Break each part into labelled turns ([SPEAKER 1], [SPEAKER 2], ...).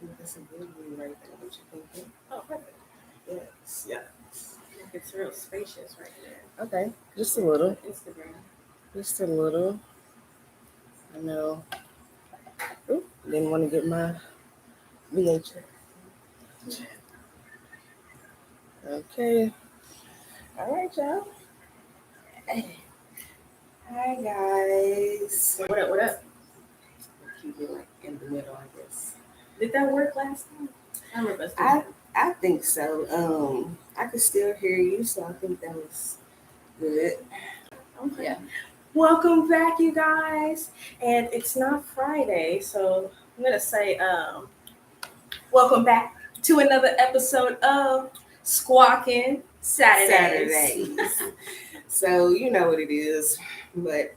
[SPEAKER 1] think that's a good view right there. What you thinking?
[SPEAKER 2] Oh, perfect.
[SPEAKER 1] Yes.
[SPEAKER 2] It's real spacious right there.
[SPEAKER 1] Okay, just a little.
[SPEAKER 2] Instagram.
[SPEAKER 1] Just a little. I know. Oop, didn't want to get my VHS. Okay. All right, y'all. Hey. Hi, guys.
[SPEAKER 2] What up? What up?
[SPEAKER 1] Keep it like in the middle, I guess.
[SPEAKER 2] Did that work last time? I remember us doing
[SPEAKER 1] I think so. I could still hear you, so I think that was good.
[SPEAKER 2] Okay.
[SPEAKER 1] Yeah.
[SPEAKER 2] Welcome back, you guys. And it's not Friday, so I'm gonna say welcome back to another episode of Squawking Saturdays.
[SPEAKER 1] So you know what it is. But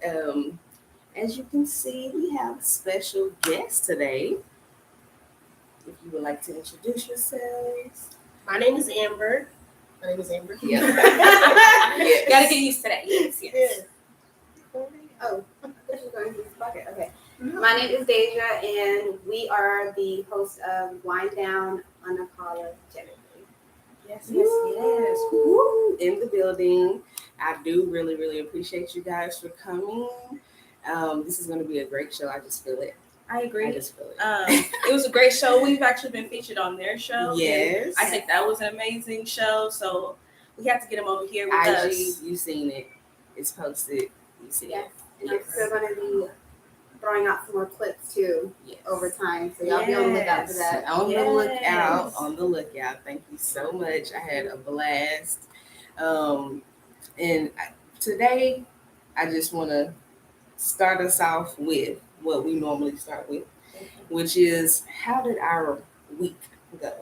[SPEAKER 1] as you can see, we have a special guest today. If you would like to introduce yourselves.
[SPEAKER 3] My name is Amber.
[SPEAKER 1] Yeah.
[SPEAKER 2] Gotta get used to that. Yes.
[SPEAKER 4] Oh, this is going to this bucket. Okay. My name is Deja, and we are the host of Wind Down Unapologetically.
[SPEAKER 2] Yes.
[SPEAKER 1] Woo! In the building. I do really, really appreciate you guys for coming. This is going to be a great show. I just feel it.
[SPEAKER 2] I agree.
[SPEAKER 1] I just feel it.
[SPEAKER 2] It was a great show. We've actually been featured on their show.
[SPEAKER 1] Yes.
[SPEAKER 2] I think that was an amazing show. So we have to get them over here with
[SPEAKER 1] IG,
[SPEAKER 2] us.
[SPEAKER 1] you seen it. It's posted. You see
[SPEAKER 4] Yes.
[SPEAKER 1] it.
[SPEAKER 4] And I'm still going to be throwing out some more clips too
[SPEAKER 1] Yes.
[SPEAKER 4] over time. So y'all be on the lookout for that.
[SPEAKER 1] On
[SPEAKER 2] Yes.
[SPEAKER 1] the lookout. On the lookout. Thank you so much. I had a blast. Today, I just want to start us off with what we normally start with, which is how did our week go?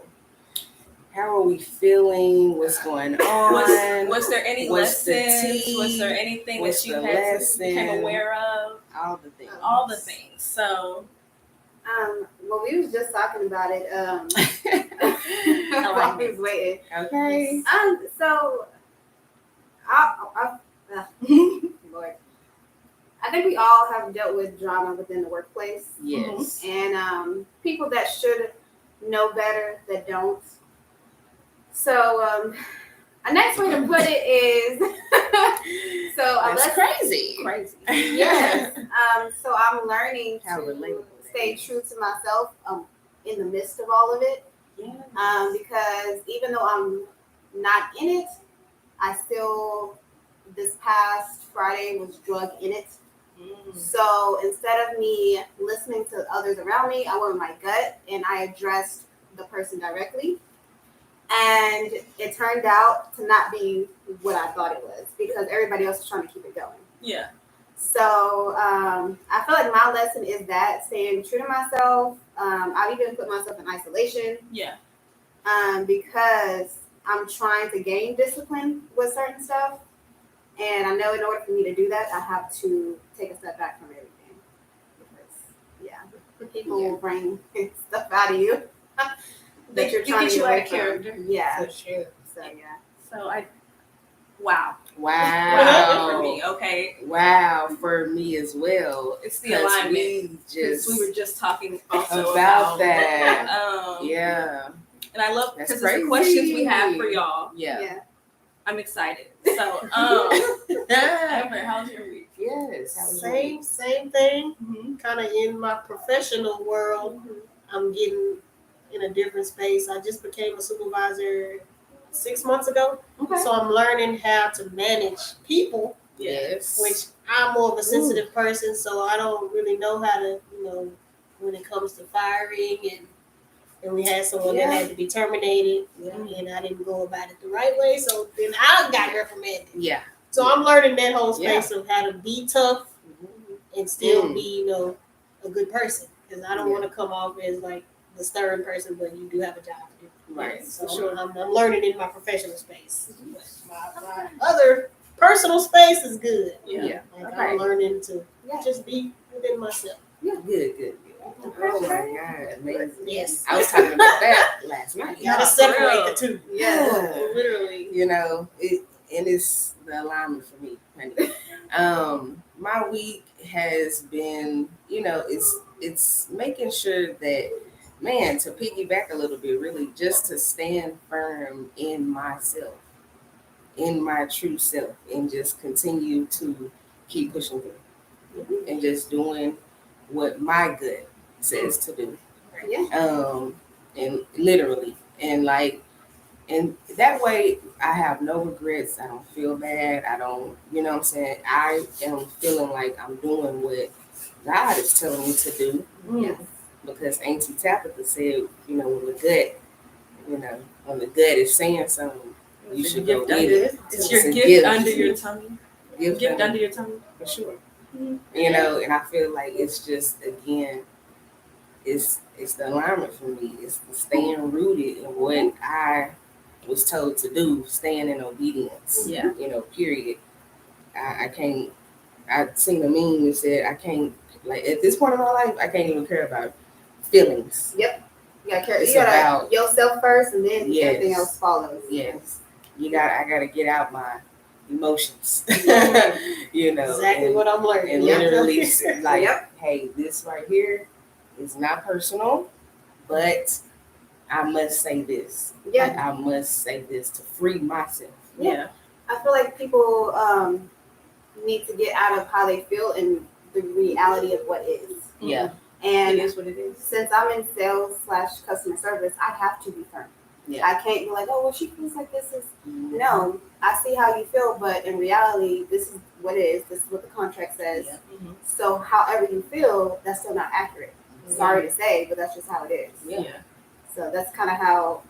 [SPEAKER 1] How are we feeling? What's going on?
[SPEAKER 2] Was there any
[SPEAKER 1] What's the
[SPEAKER 2] lessons?
[SPEAKER 1] tea?
[SPEAKER 2] Was there anything
[SPEAKER 1] What's
[SPEAKER 2] that you
[SPEAKER 1] the
[SPEAKER 2] had
[SPEAKER 1] lesson?
[SPEAKER 2] became aware of?
[SPEAKER 1] All the things.
[SPEAKER 2] All the things. So
[SPEAKER 4] Well, we was just talking about it.
[SPEAKER 2] like
[SPEAKER 4] While we was waiting.
[SPEAKER 1] Okay.
[SPEAKER 4] So, Lord, I think we all have dealt with drama within the workplace.
[SPEAKER 1] Yes.
[SPEAKER 4] And people that should know better that don't. So a nice way to put it is
[SPEAKER 1] That's crazy.
[SPEAKER 2] crazy.
[SPEAKER 4] yes. So I'm learning
[SPEAKER 1] How
[SPEAKER 4] to
[SPEAKER 1] relatable that
[SPEAKER 4] stay
[SPEAKER 1] is.
[SPEAKER 4] true to myself in the midst of all of it.
[SPEAKER 2] Yeah.
[SPEAKER 4] Because even though I'm not in it, I still this past Friday was drug in it. So instead of me listening to others around me, I went with my gut and I addressed the person directly. And it turned out to not be what I thought it was because everybody else was trying to keep it going.
[SPEAKER 2] Yeah.
[SPEAKER 4] So I feel like my lesson is that staying true to myself. I've even put myself in isolation.
[SPEAKER 2] Yeah.
[SPEAKER 4] Because I'm trying to gain discipline with certain stuff. And I know in order for me to do that, I have to take a step back from everything. Because, people will bring stuff out of you that you're trying to
[SPEAKER 2] get you
[SPEAKER 4] get
[SPEAKER 2] out
[SPEAKER 4] away
[SPEAKER 2] of
[SPEAKER 4] from.
[SPEAKER 2] character.
[SPEAKER 4] Yeah.
[SPEAKER 3] For sure.
[SPEAKER 4] So, yeah.
[SPEAKER 2] So wow.
[SPEAKER 1] Wow.
[SPEAKER 2] For me, okay.
[SPEAKER 1] Wow, for me as well.
[SPEAKER 2] It's the alignment.
[SPEAKER 1] We
[SPEAKER 2] We were just talking also
[SPEAKER 1] about that.
[SPEAKER 2] Yeah.
[SPEAKER 1] Yeah.
[SPEAKER 2] And I love
[SPEAKER 1] That's
[SPEAKER 2] because the
[SPEAKER 1] crazy.
[SPEAKER 2] questions we have for y'all.
[SPEAKER 1] Yeah.
[SPEAKER 2] I'm excited. So, Amber, how's your week?
[SPEAKER 1] Yes. How was your week?
[SPEAKER 3] Same thing.
[SPEAKER 2] Mm-hmm.
[SPEAKER 3] Kind of in my professional world, I'm getting in a different space. I just became a supervisor 6 months ago.
[SPEAKER 4] Okay.
[SPEAKER 3] So I'm learning how to manage people,
[SPEAKER 1] Yes.
[SPEAKER 3] which I'm more of a sensitive person, so I don't really know how to, when it comes to firing and we had someone that had to be terminated, and I didn't go about it the right way, so then I got reprimanded.
[SPEAKER 1] Yeah.
[SPEAKER 3] So I'm learning that whole space of how to be tough and still be, a good person, because I don't want to come off as like the stern person, but you do have a job to do.
[SPEAKER 1] Right.
[SPEAKER 3] So I'm learning in my professional space. My other personal space is good.
[SPEAKER 1] Yeah.
[SPEAKER 3] Like I'm learning to just be within myself.
[SPEAKER 1] Yeah. Good. Oh my God. Amazing.
[SPEAKER 3] Yes.
[SPEAKER 1] I was talking about that last night.
[SPEAKER 3] You gotta separate the two.
[SPEAKER 1] Yeah.
[SPEAKER 2] Literally.
[SPEAKER 1] It's the alignment for me, honey. My week has been, it's making sure that man, to piggyback a little bit, really just to stand firm in myself, in my true self, and just continue to keep pushing through and just doing what my gut says to do.
[SPEAKER 4] Yeah.
[SPEAKER 1] And literally, and like, and that way I have no regrets. I don't feel bad. I don't, you know what I'm saying? I am feeling like I'm doing what God is telling me to do.
[SPEAKER 4] Yes.
[SPEAKER 1] Because Auntie Tabitha said, you know, when the gut, you know, when the gut is saying something, you should go get it.
[SPEAKER 2] It's your
[SPEAKER 1] a
[SPEAKER 2] gift under your tummy.
[SPEAKER 1] Gift
[SPEAKER 2] under your tummy.
[SPEAKER 1] For sure.
[SPEAKER 2] Mhm.
[SPEAKER 1] You know, and I feel like it's just, again, it's the alignment for me. It's the staying rooted in what I was told to do, staying in obedience.
[SPEAKER 2] Yeah.
[SPEAKER 1] You know, period. I can't, I seen a meme that said, I can't, like, at this point in my life, I can't even care about feelings.
[SPEAKER 4] Yep. You gotta care.
[SPEAKER 1] It's
[SPEAKER 4] You gotta
[SPEAKER 1] about
[SPEAKER 4] yourself first, and then
[SPEAKER 1] Yes.
[SPEAKER 4] everything else follows.
[SPEAKER 1] Yes. I gotta get out my emotions.
[SPEAKER 3] Mhm.
[SPEAKER 1] You know.
[SPEAKER 3] Exactly
[SPEAKER 1] and,
[SPEAKER 3] what I'm learning.
[SPEAKER 1] And
[SPEAKER 3] Yep.
[SPEAKER 1] literally like,
[SPEAKER 4] Yep.
[SPEAKER 1] hey, this right here is not personal, but I must say this.
[SPEAKER 4] Yeah.
[SPEAKER 1] Like, I must say this to free myself.
[SPEAKER 2] Yeah.
[SPEAKER 4] I feel like people need to get out of how they feel and the reality of what is.
[SPEAKER 1] Yeah.
[SPEAKER 4] And
[SPEAKER 2] It is what it is.
[SPEAKER 4] since I'm in sales / customer service, I have to be firm.
[SPEAKER 1] Yeah.
[SPEAKER 4] I can't be like, oh, well, she feels like this is. No, I see how you feel, but in reality, this is what it is. This is what the contract says.
[SPEAKER 1] Yeah.
[SPEAKER 2] Mhm.
[SPEAKER 4] So, however you feel, that's still not accurate. Sorry to say, but that's just how it is.
[SPEAKER 1] Yeah.
[SPEAKER 4] So that's kind of how.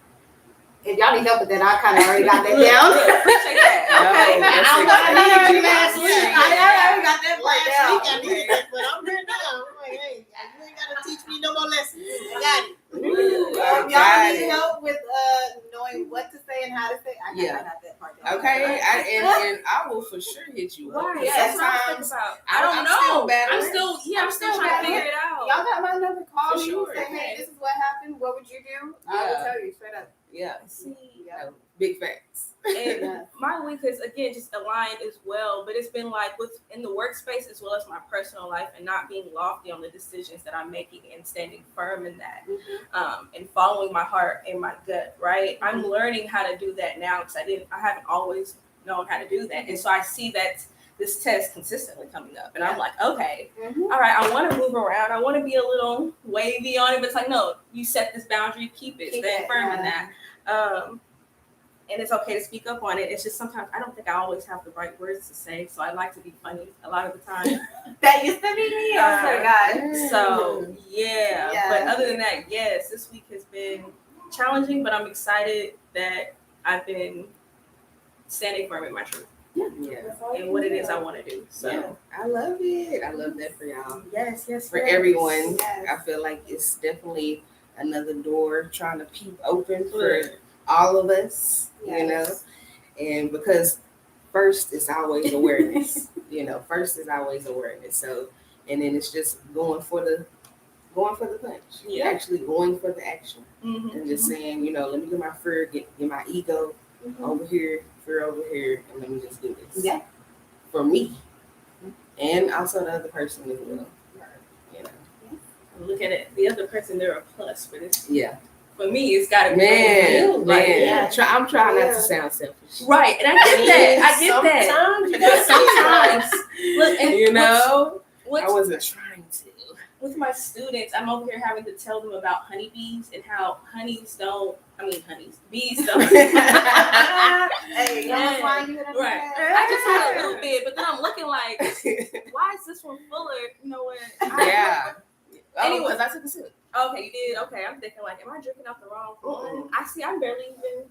[SPEAKER 4] If y'all need help with that, I kind of already got that down.
[SPEAKER 2] Appreciate that.
[SPEAKER 1] No, that's
[SPEAKER 4] I
[SPEAKER 1] exactly-
[SPEAKER 4] needed you last week. I already got that part
[SPEAKER 3] Last
[SPEAKER 4] down.
[SPEAKER 3] week I needed it, but I'm here now. I'm like, hey, you ain't gotta teach me no more lessons. I got it.
[SPEAKER 1] Ooh,
[SPEAKER 4] If
[SPEAKER 1] I
[SPEAKER 4] y'all
[SPEAKER 1] got
[SPEAKER 4] need
[SPEAKER 1] it.
[SPEAKER 4] help with knowing what to say and how to say, I got that part down.
[SPEAKER 1] Okay, and I will for sure hit you up.
[SPEAKER 2] Right. That's what I'm
[SPEAKER 1] Sometimes
[SPEAKER 2] thinking about.
[SPEAKER 1] I'm
[SPEAKER 2] I don't
[SPEAKER 1] still
[SPEAKER 2] know.
[SPEAKER 1] battling.
[SPEAKER 2] I'm still trying to figure it out.
[SPEAKER 4] Y'all got my number. Call
[SPEAKER 1] For
[SPEAKER 4] me.
[SPEAKER 1] sure.
[SPEAKER 4] Say, hey, this is what happened. What would you do? I will
[SPEAKER 1] Yeah.
[SPEAKER 4] tell you straight up.
[SPEAKER 1] Yeah.
[SPEAKER 2] See.
[SPEAKER 4] Yeah.
[SPEAKER 1] Big facts.
[SPEAKER 2] And
[SPEAKER 4] Yeah.
[SPEAKER 2] my week is again just aligned as well, but it's been like within the workspace as well as my personal life, and not being lofty on the decisions that I'm making and standing firm in that, and following my heart and my gut. Right, I'm learning how to do that now because I haven't always known how to do that, and so I see that this test consistently coming up, and I'm like, okay, all right, I want to move around, I want to be a little wavy on it, but it's like, no, you set this boundary, keep it, stand firm in that. And it's okay to speak up on it. It's just sometimes I don't think I always have the right words to say, so I like to be funny a lot of the time.
[SPEAKER 4] That used to be me. Oh my God.
[SPEAKER 2] So yeah,
[SPEAKER 4] Yeah.
[SPEAKER 2] but other than that, yes, this week has been challenging, but I'm excited that I've been standing firm in my truth
[SPEAKER 1] Yeah.
[SPEAKER 2] and what it is I want to do. So
[SPEAKER 1] Yeah. I love it. I love that for y'all.
[SPEAKER 2] yes,
[SPEAKER 1] For everyone,
[SPEAKER 4] Yes.
[SPEAKER 1] I feel like it's definitely another door trying to peep open for all of us, you know, and because first is always awareness, first is always awareness. So, and then it's just going for the punch, actually going for the action, and just saying, let me get my fear, get my ego over here, fear over here, and let me just do this.
[SPEAKER 4] Yeah.
[SPEAKER 1] For me, and also the other person as well.
[SPEAKER 2] Look at it, the other person, they're a plus for this.
[SPEAKER 1] Yeah.
[SPEAKER 2] For me, it's got to be
[SPEAKER 1] Man.
[SPEAKER 3] Yeah.
[SPEAKER 1] I'm trying not to sound selfish.
[SPEAKER 2] right, and I get that. I get that. Sometimes, look, and
[SPEAKER 1] I wasn't trying to.
[SPEAKER 2] with my students, I'm over here having to tell them about honeybees and how bees don't.
[SPEAKER 4] Hey, you almost lying, you hit it
[SPEAKER 2] Right.
[SPEAKER 4] right.
[SPEAKER 2] I just had a little bit, but then I'm looking like, why is this one fuller? You know what?
[SPEAKER 1] Yeah.
[SPEAKER 2] Anyway.
[SPEAKER 1] Because I took a sip.
[SPEAKER 2] Okay, you did. Okay, I'm thinking like, am I drinking off the wrong one? I see. I'm barely even.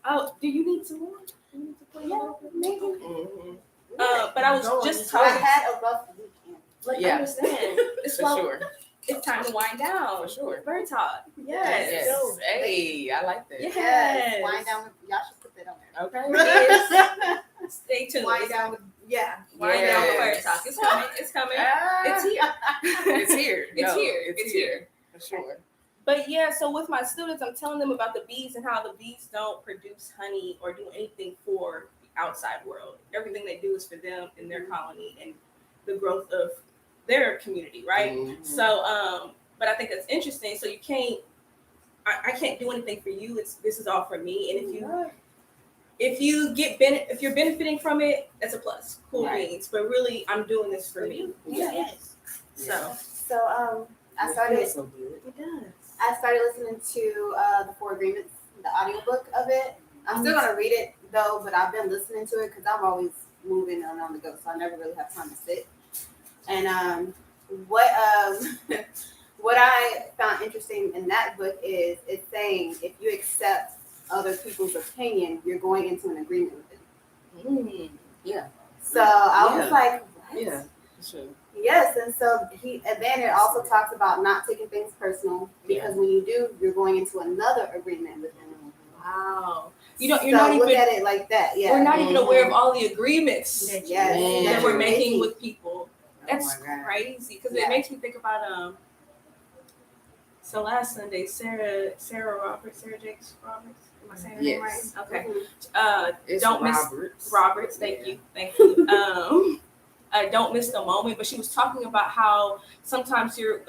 [SPEAKER 2] Oh, do you need some more? Do you need to put
[SPEAKER 4] Maybe.
[SPEAKER 1] Mm-hmm.
[SPEAKER 2] But I was just
[SPEAKER 4] I
[SPEAKER 2] talking.
[SPEAKER 4] had a rough weekend.
[SPEAKER 2] Like,
[SPEAKER 1] Yeah.
[SPEAKER 2] understand. It's
[SPEAKER 1] For
[SPEAKER 2] well,
[SPEAKER 1] sure.
[SPEAKER 2] It's time to wind down.
[SPEAKER 1] For sure.
[SPEAKER 2] BY.R.D talk. Yes.
[SPEAKER 1] Yes. Hey, I like that.
[SPEAKER 2] Yes.
[SPEAKER 4] Wind down with, y'all should put that on there.
[SPEAKER 1] Okay.
[SPEAKER 2] Stay tuned.
[SPEAKER 4] Wind down with,
[SPEAKER 2] Wind down with BY.R.D
[SPEAKER 1] Yes.
[SPEAKER 2] talk. It's coming. It's coming.
[SPEAKER 1] Ah,
[SPEAKER 2] It's here.
[SPEAKER 1] It's here.
[SPEAKER 2] It's
[SPEAKER 1] No,
[SPEAKER 2] here.
[SPEAKER 1] It's
[SPEAKER 2] It's
[SPEAKER 1] here. For sure.
[SPEAKER 2] But yeah, so with my students, I'm telling them about the bees and how the bees don't produce honey or do anything for the outside world. Everything they do is for them and their colony and the growth of their community, right?
[SPEAKER 1] Mhm.
[SPEAKER 2] So, But I think that's interesting. So you can't. I can't do anything for you. This is all for me. And if you're benefiting from it, that's a plus. Cool beans. But really, I'm doing this for me.
[SPEAKER 3] Yes.
[SPEAKER 4] So I started.
[SPEAKER 1] So good.
[SPEAKER 2] It does.
[SPEAKER 4] I started listening to the Four Agreements, the audiobook of it. I'm still gonna read it though, but I've been listening to it because I'm always moving and on the go, so I never really have time to sit. And what what I found interesting in that book is it's saying if you accept other people's opinion, you're going into an agreement with them.
[SPEAKER 1] Yeah.
[SPEAKER 4] So I was like, what?
[SPEAKER 1] Yeah. Sure.
[SPEAKER 4] Yes, and then it also talks about not taking things personal because when you do, you're going into another agreement with them.
[SPEAKER 2] Wow. You're
[SPEAKER 4] so
[SPEAKER 2] not
[SPEAKER 4] look
[SPEAKER 2] even
[SPEAKER 4] at it like that. Yeah.
[SPEAKER 2] we're not even aware of all the agreements
[SPEAKER 4] Yes.
[SPEAKER 2] that we're making with people.
[SPEAKER 1] Oh
[SPEAKER 2] That's
[SPEAKER 1] my God.
[SPEAKER 2] crazy because it makes me think about so last Sunday Sarah Jakes Roberts. Am I saying her name right? Okay.
[SPEAKER 1] It's
[SPEAKER 2] Don't
[SPEAKER 1] Roberts.
[SPEAKER 2] miss Roberts. Thank you. Don't miss the moment. But she was talking about how sometimes you're.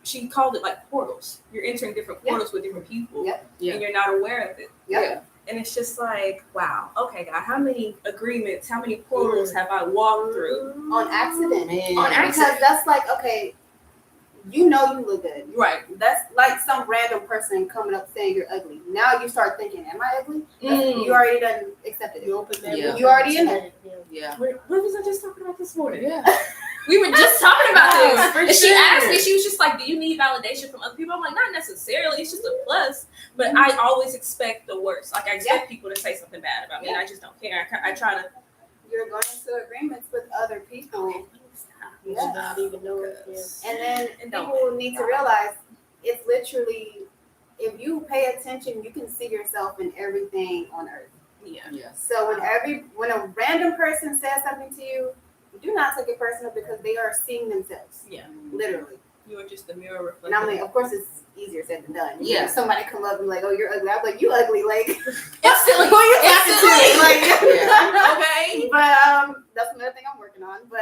[SPEAKER 2] She called it like portals. You're entering different portals with different people, and you're not aware of it.
[SPEAKER 4] Yeah.
[SPEAKER 2] And it's just like, wow. Okay, God, how many agreements, how many portals have I walked through
[SPEAKER 4] On accident.
[SPEAKER 1] Man.
[SPEAKER 2] On accident?
[SPEAKER 4] Because that's like, okay, you know you look good.
[SPEAKER 2] Right.
[SPEAKER 4] That's like some random person coming up saying you're ugly. Now you start thinking, am I ugly? You already done accepted it.
[SPEAKER 3] You open that.
[SPEAKER 1] Yeah.
[SPEAKER 4] You already in there.
[SPEAKER 1] Yeah.
[SPEAKER 2] What was I just talking about this morning?
[SPEAKER 1] Yeah.
[SPEAKER 2] We were just talking about this.
[SPEAKER 1] For
[SPEAKER 2] And she
[SPEAKER 1] sure.
[SPEAKER 2] asked me, she was just like, do you need validation from other people? I'm like, not necessarily. It's just a plus. But I always expect the worst. Like, I expect people to say something bad about me, and I just don't care. I try to.
[SPEAKER 4] You're going into agreements with other people.
[SPEAKER 3] You should not even know it.
[SPEAKER 4] And then people need to realize it's literally, if you pay attention, you can see yourself in everything on earth.
[SPEAKER 2] Yeah.
[SPEAKER 4] So when a random person says something to you, do not take it personal because they are seeing themselves.
[SPEAKER 2] Yeah.
[SPEAKER 4] Literally.
[SPEAKER 2] You are just the mirror reflection.
[SPEAKER 4] And I'm like, of course it's easier said than done.
[SPEAKER 1] Yeah.
[SPEAKER 4] If somebody come up and like, oh, you're ugly. I'm like, you ugly. Like,
[SPEAKER 2] Instantly.
[SPEAKER 4] who you talking to? Like,
[SPEAKER 2] Okay.
[SPEAKER 4] But that's another thing I'm working on. But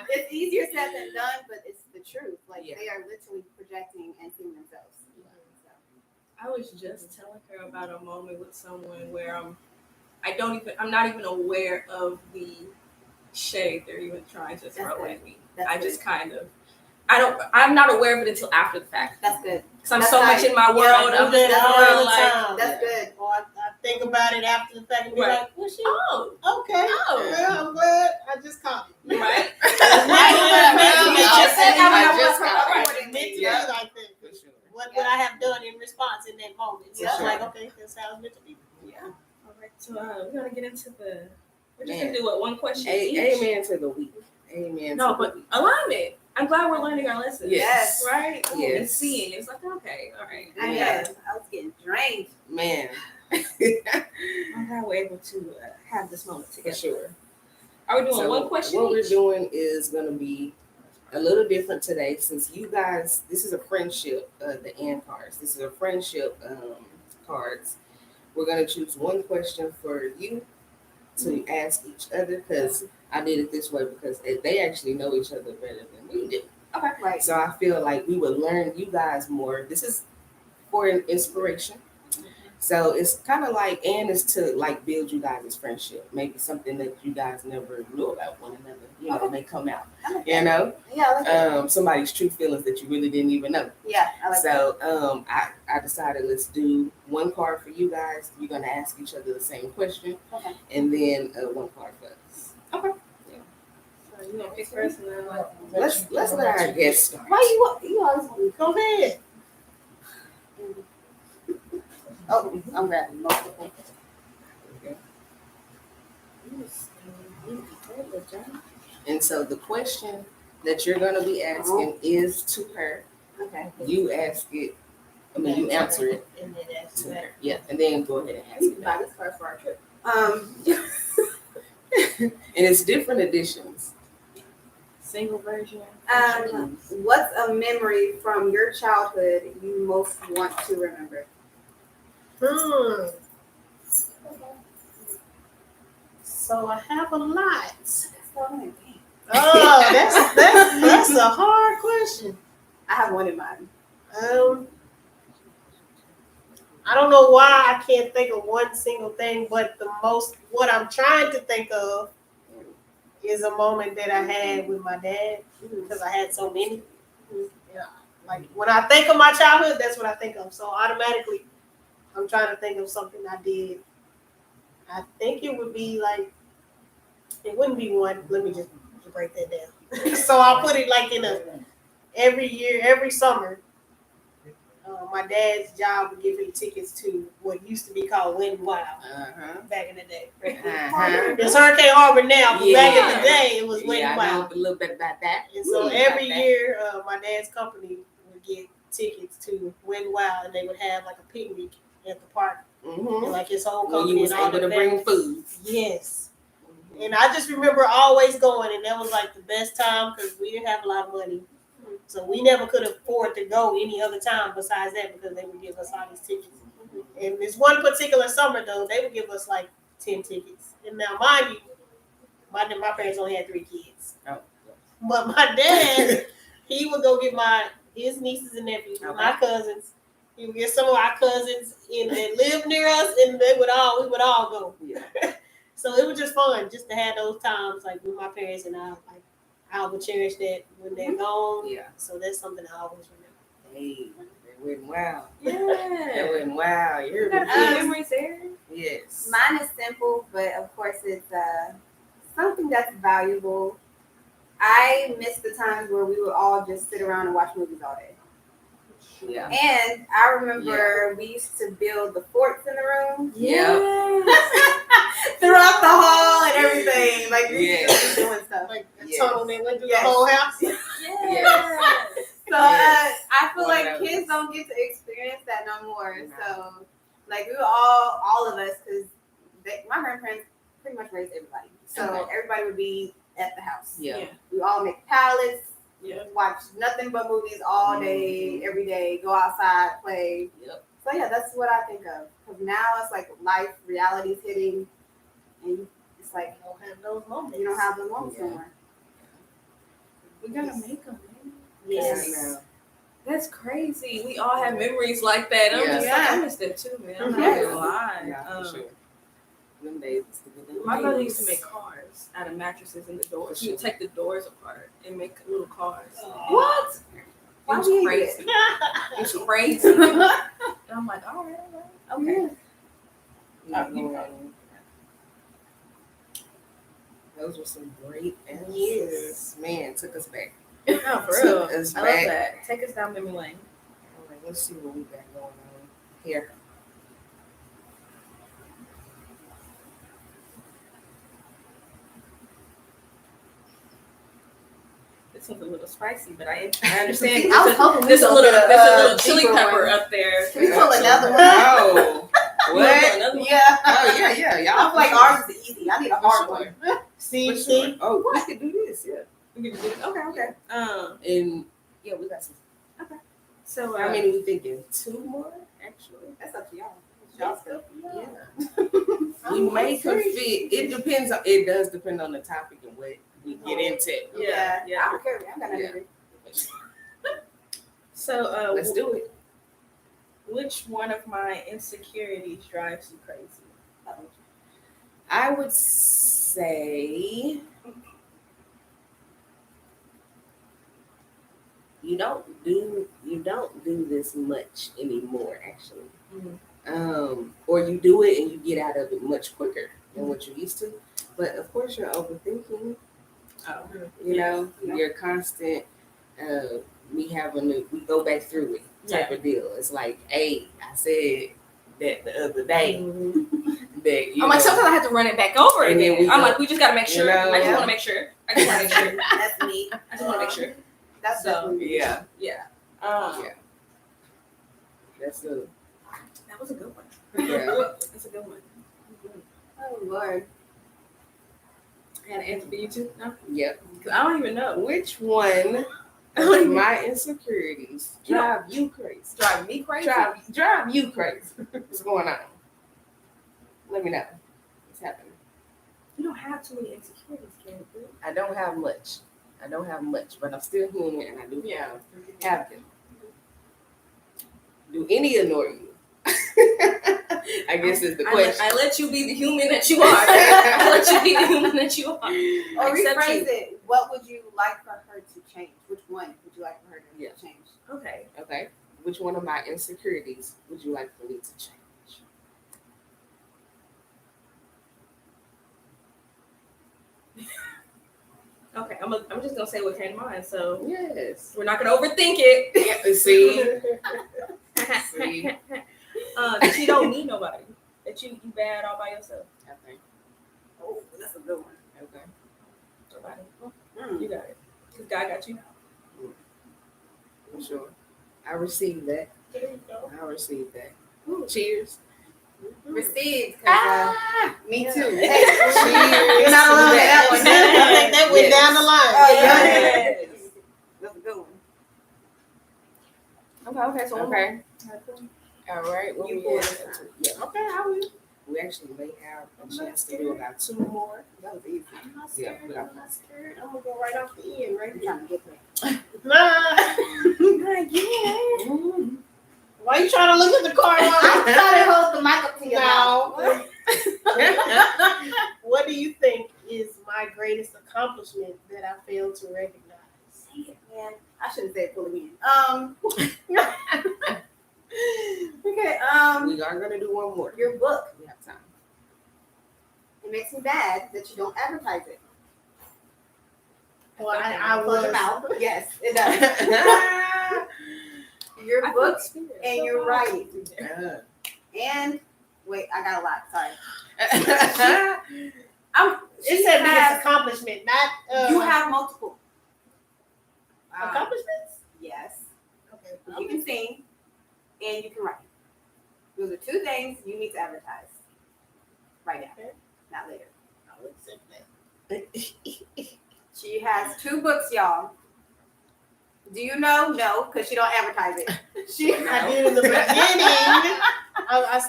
[SPEAKER 4] it's easier said than done, but it's the truth. Like they are literally projecting and seeing themselves.
[SPEAKER 2] I was just telling her about a moment with someone where I'm not even aware of the shade they're even trying to throw at me. I'm not aware of it until after the fact.
[SPEAKER 4] That's good.
[SPEAKER 2] Because I'm so much in my world. I'm
[SPEAKER 3] that all the
[SPEAKER 2] like,
[SPEAKER 3] time.
[SPEAKER 4] That's good.
[SPEAKER 3] Or I think about it after the fact and be like, well, shit.
[SPEAKER 2] oh,
[SPEAKER 3] Okay.
[SPEAKER 2] Oh.
[SPEAKER 3] Well, I'm glad I just caught it.
[SPEAKER 2] right?
[SPEAKER 3] What would I have done in response in that moment? So I'm like, okay, that's how it's meant to be.
[SPEAKER 2] Yeah. All right. So we're gonna get into we're just gonna do one question each.
[SPEAKER 1] Amen to the week. Amen.
[SPEAKER 2] No, but alignment. I'm glad we're learning our lessons.
[SPEAKER 4] Yes.
[SPEAKER 2] Right?
[SPEAKER 1] Yes.
[SPEAKER 2] And seeing. It's like, okay, all right.
[SPEAKER 4] I was getting drained.
[SPEAKER 1] Man.
[SPEAKER 2] I'm glad we're able to have this moment
[SPEAKER 1] For
[SPEAKER 2] together.
[SPEAKER 1] sure.
[SPEAKER 2] Are we doing one question
[SPEAKER 1] What
[SPEAKER 2] each?
[SPEAKER 1] we're doing is going to be a little different today since you guys, this is a friendship, the and cards. This is a friendship cards. We're going to choose one question for you to ask each other because I did it this way because they actually know each other better than we do.
[SPEAKER 2] Okay.
[SPEAKER 4] Right.
[SPEAKER 1] So I feel like we would learn you guys more. This is for an inspiration. So it's kind of like, and it's to like build you guys' friendship. Maybe something that you guys never knew about one another, you know, may come out. You know?
[SPEAKER 4] Yeah, I like that.
[SPEAKER 1] Somebody's true feelings that you really didn't even know.
[SPEAKER 4] Yeah, I like that.
[SPEAKER 1] So I decided let's do one card for you guys. You're gonna ask each other the same question.
[SPEAKER 4] Okay.
[SPEAKER 1] And then one card for us.
[SPEAKER 2] Okay. So you gonna pick first and then like
[SPEAKER 1] Let's let our guests start.
[SPEAKER 4] Why you always want me?
[SPEAKER 3] Go ahead.
[SPEAKER 4] Oh, I'm grabbing multiple.
[SPEAKER 1] And so the question that you're gonna be asking is to her.
[SPEAKER 4] Okay.
[SPEAKER 1] You ask it. I mean, you answer it
[SPEAKER 3] And then that's
[SPEAKER 1] to
[SPEAKER 3] that.
[SPEAKER 1] her. Yeah, and then go ahead and ask
[SPEAKER 4] You
[SPEAKER 1] it
[SPEAKER 4] can
[SPEAKER 1] back.
[SPEAKER 4] buy this card for our trip.
[SPEAKER 1] And it's different editions.
[SPEAKER 2] single version.
[SPEAKER 4] What's a memory from your childhood you most want to remember?
[SPEAKER 3] So I have a lot.
[SPEAKER 4] Oh,
[SPEAKER 3] Oh, that's a hard question.
[SPEAKER 4] I have one in mind.
[SPEAKER 3] I don't know why I can't think of one single thing, but what I'm trying to think of is a moment that I had with my dad, because I had so many. Yeah. Like when I think of my childhood, that's what I think of. So automatically, I'm trying to think of something I did. I think it would be like, it wouldn't be one. Let me just break that down. So I'll put it like in every year, every summer. My dad's job would give me tickets to what used to be called Wet n Wild back in the day. It's Hurricane Harbor now, but back in the day it was Wet n Wild.
[SPEAKER 1] I know a little bit about that.
[SPEAKER 3] And so every year, my dad's company would get tickets to Wet n Wild, and they would have like a picnic at the park. And like his whole company.
[SPEAKER 1] You was able to bring food.
[SPEAKER 3] Yes. And I just remember always going, and that was like the best time because we didn't have a lot of money. So we never could afford to go any other time besides that because they would give us all these tickets. And this one particular summer, though, they would give us like 10 tickets. And now, mind you, my parents only had 3 kids. Oh. But my dad, he would go get his nieces and nephews, my cousins. He would get some of our cousins that lived near us, and we would all go. Yeah. So it was just fun just to have those times like with my parents, and I would cherish that when they're gone. Yeah. So that's something I always remember. Hey, that went wow.
[SPEAKER 2] Yeah.
[SPEAKER 1] That went wow.
[SPEAKER 2] You got a few memories there?
[SPEAKER 1] Yes.
[SPEAKER 4] Mine is simple, but of course it's something that's valuable. I miss the times where we would all just sit around and watch movies all day. Yeah. And I remember we used to build the forts in the room.
[SPEAKER 1] Yeah.
[SPEAKER 4] Throughout the hall and everything. Like we used to be doing stuff.
[SPEAKER 3] Like a tunnel that went through the whole house.
[SPEAKER 4] Yeah. So I feel like kids don't get to experience that no more. No. So like we were all of us, because my grandparents pretty much raised everybody. So everybody would be at the house. Yeah. We all make palettes. Yeah. Watch nothing but movies all day, every day. Go outside, play. Yep. So yeah, that's what I think of. Because now it's like life, reality's hitting, and it's like
[SPEAKER 3] you don't have those moments.
[SPEAKER 4] You don't have those moments anymore.
[SPEAKER 2] We gotta make them. Man.
[SPEAKER 3] Yes.
[SPEAKER 2] That's crazy. We all have memories like that. I miss that too, man. I'm not gonna lie.
[SPEAKER 1] Yeah, for sure. Them days
[SPEAKER 2] my brother used to make cars out of mattresses and the doors. He would take the doors apart and make little cars.
[SPEAKER 4] What?
[SPEAKER 2] It was crazy. It's crazy. And I'm like, all right. Okay.
[SPEAKER 1] Those were some great answers. Yes. Man, took us back.
[SPEAKER 2] No, for real. I love that. Take us down memory lane.
[SPEAKER 1] All right, let's see what we got going on here.
[SPEAKER 2] This one's a little spicy, but I understand.
[SPEAKER 4] I was hoping
[SPEAKER 2] there's a little chili pepper up there.
[SPEAKER 4] Can we pull another one?
[SPEAKER 1] Oh, what?
[SPEAKER 2] Yeah.
[SPEAKER 1] Oh, yeah. Y'all
[SPEAKER 4] I feel like ours is easy. I need a hard one.
[SPEAKER 3] See?
[SPEAKER 1] Oh, we can do this. Yeah.
[SPEAKER 2] We can do this. Okay.
[SPEAKER 1] And yeah, we got some.
[SPEAKER 2] Okay. So
[SPEAKER 1] how many we thinking? 2 more, actually.
[SPEAKER 4] That's up to y'all. Y'all still.
[SPEAKER 1] Yeah. We may could fit. It depends. It does depend on the topic and what we get into.
[SPEAKER 4] Yeah. I don't care. I'm gonna do it.
[SPEAKER 2] So
[SPEAKER 1] let's do it.
[SPEAKER 2] Which one of my insecurities drives you crazy?
[SPEAKER 1] I would say you don't do this much anymore, actually. Mm-hmm. Or you do it and you get out of it much quicker than what you used to. But of course, you're overthinking. You know, you're constant. We go back through it type of deal. It's like, hey, I said that the other day. That,
[SPEAKER 2] I'm like, sometimes I have to run it back over again. I'm like, we just gotta make sure. I just want to make sure.
[SPEAKER 4] That's me.
[SPEAKER 2] I just want to make sure.
[SPEAKER 4] That's so.
[SPEAKER 1] Yeah.
[SPEAKER 2] That was a good one.
[SPEAKER 1] Yeah.
[SPEAKER 2] That's a good one.
[SPEAKER 4] Oh Lord.
[SPEAKER 2] And answer for you too? No?
[SPEAKER 1] Yep.
[SPEAKER 2] Because I don't even know.
[SPEAKER 1] Which one of my insecurities drive you crazy?
[SPEAKER 2] Drive me crazy?
[SPEAKER 1] Drive you crazy. What's going on? Let me know. What's happening?
[SPEAKER 2] You don't have too many insecurities, Candice.
[SPEAKER 1] I don't have much. I don't have much, but I'm still human, and I do have them. Do any annoy you? I guess is the question.
[SPEAKER 2] I let you be the human that you are. I let you be the human that you are.
[SPEAKER 4] Or rephrase it. What would you like for her to change? Which one would you like for her to change?
[SPEAKER 2] Okay.
[SPEAKER 1] Okay. Which one of my insecurities would you like for me to change?
[SPEAKER 2] Okay, I'm just gonna say what came to mind. So
[SPEAKER 1] Yes.
[SPEAKER 2] we're not gonna overthink it.
[SPEAKER 1] Yeah, see? See?
[SPEAKER 2] That you don't need nobody. That you bad all by yourself.
[SPEAKER 1] Okay.
[SPEAKER 4] Oh, that's a good one.
[SPEAKER 1] Okay.
[SPEAKER 2] Nobody. You got it. Cause God got you.
[SPEAKER 1] For sure. I received that.
[SPEAKER 2] There you go.
[SPEAKER 1] I received that. Cheers.
[SPEAKER 4] Received. Me
[SPEAKER 3] Yeah.
[SPEAKER 4] too.
[SPEAKER 1] Cheers.
[SPEAKER 4] You're not alone with that one.
[SPEAKER 3] I think that went
[SPEAKER 1] Yes.
[SPEAKER 3] down the line.
[SPEAKER 4] Oh, yeah.
[SPEAKER 2] Yes.
[SPEAKER 4] That's a good one.
[SPEAKER 2] Okay, so
[SPEAKER 1] Okay. All right. What
[SPEAKER 4] You
[SPEAKER 1] we
[SPEAKER 4] pull
[SPEAKER 1] at?
[SPEAKER 4] this time.
[SPEAKER 1] Yeah. Okay, I will. We actually may have a chance to do about 2 more.
[SPEAKER 4] That was easy.
[SPEAKER 3] I'm not
[SPEAKER 1] Yeah,
[SPEAKER 3] scared.
[SPEAKER 1] but
[SPEAKER 3] I'm not scared. I'm gonna go right off the end, right
[SPEAKER 4] I'm
[SPEAKER 3] there.
[SPEAKER 4] trying to get there.
[SPEAKER 3] Nah.
[SPEAKER 1] Mm.
[SPEAKER 3] Why you trying to look at the card?
[SPEAKER 4] I'm trying to hold the mic up to your mouth.
[SPEAKER 3] No. What do you think is my greatest accomplishment that I failed to recognize?
[SPEAKER 4] Dang it, man. I shouldn't say it fully again. Okay.
[SPEAKER 1] We are gonna do one more.
[SPEAKER 4] Your book.
[SPEAKER 1] We have time.
[SPEAKER 4] It makes me bad that you don't advertise it.
[SPEAKER 3] Well, I
[SPEAKER 4] Close your
[SPEAKER 3] was.
[SPEAKER 4] mouth. Yes, it does. Your books and your writing. And wait, I got a lot. Sorry.
[SPEAKER 3] It said biggest accomplishment, not
[SPEAKER 4] You have multiple
[SPEAKER 3] accomplishments.
[SPEAKER 4] yes.
[SPEAKER 3] Okay.
[SPEAKER 4] You can sing and you can write. Those are 2 things you need to advertise right now, not later.
[SPEAKER 3] I would accept that.
[SPEAKER 4] She has 2 books, y'all. Do you know? No, because she don't advertise it. She
[SPEAKER 3] I did in the beginning. I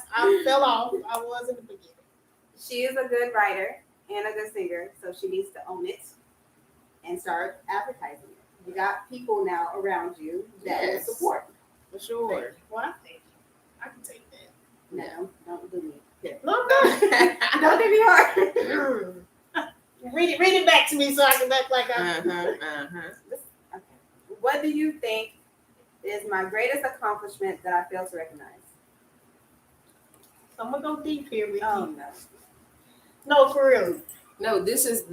[SPEAKER 3] fell off. I was in the beginning.
[SPEAKER 4] She is a good writer and a good singer, so she needs to own it and start advertising it. You got people now around you that will
[SPEAKER 1] Yes.
[SPEAKER 4] support.
[SPEAKER 1] For sure.
[SPEAKER 3] Well, I think I can take that.
[SPEAKER 4] No, don't do me.
[SPEAKER 3] No, I'm not.
[SPEAKER 4] Don't do me hard.
[SPEAKER 3] Read it back to me so I can act like I.
[SPEAKER 4] Okay. What do you think is my greatest accomplishment that I fail to recognize?
[SPEAKER 3] I'm gonna go deep here with
[SPEAKER 4] Oh
[SPEAKER 3] you.
[SPEAKER 4] no.
[SPEAKER 3] No, for real.
[SPEAKER 1] No, this is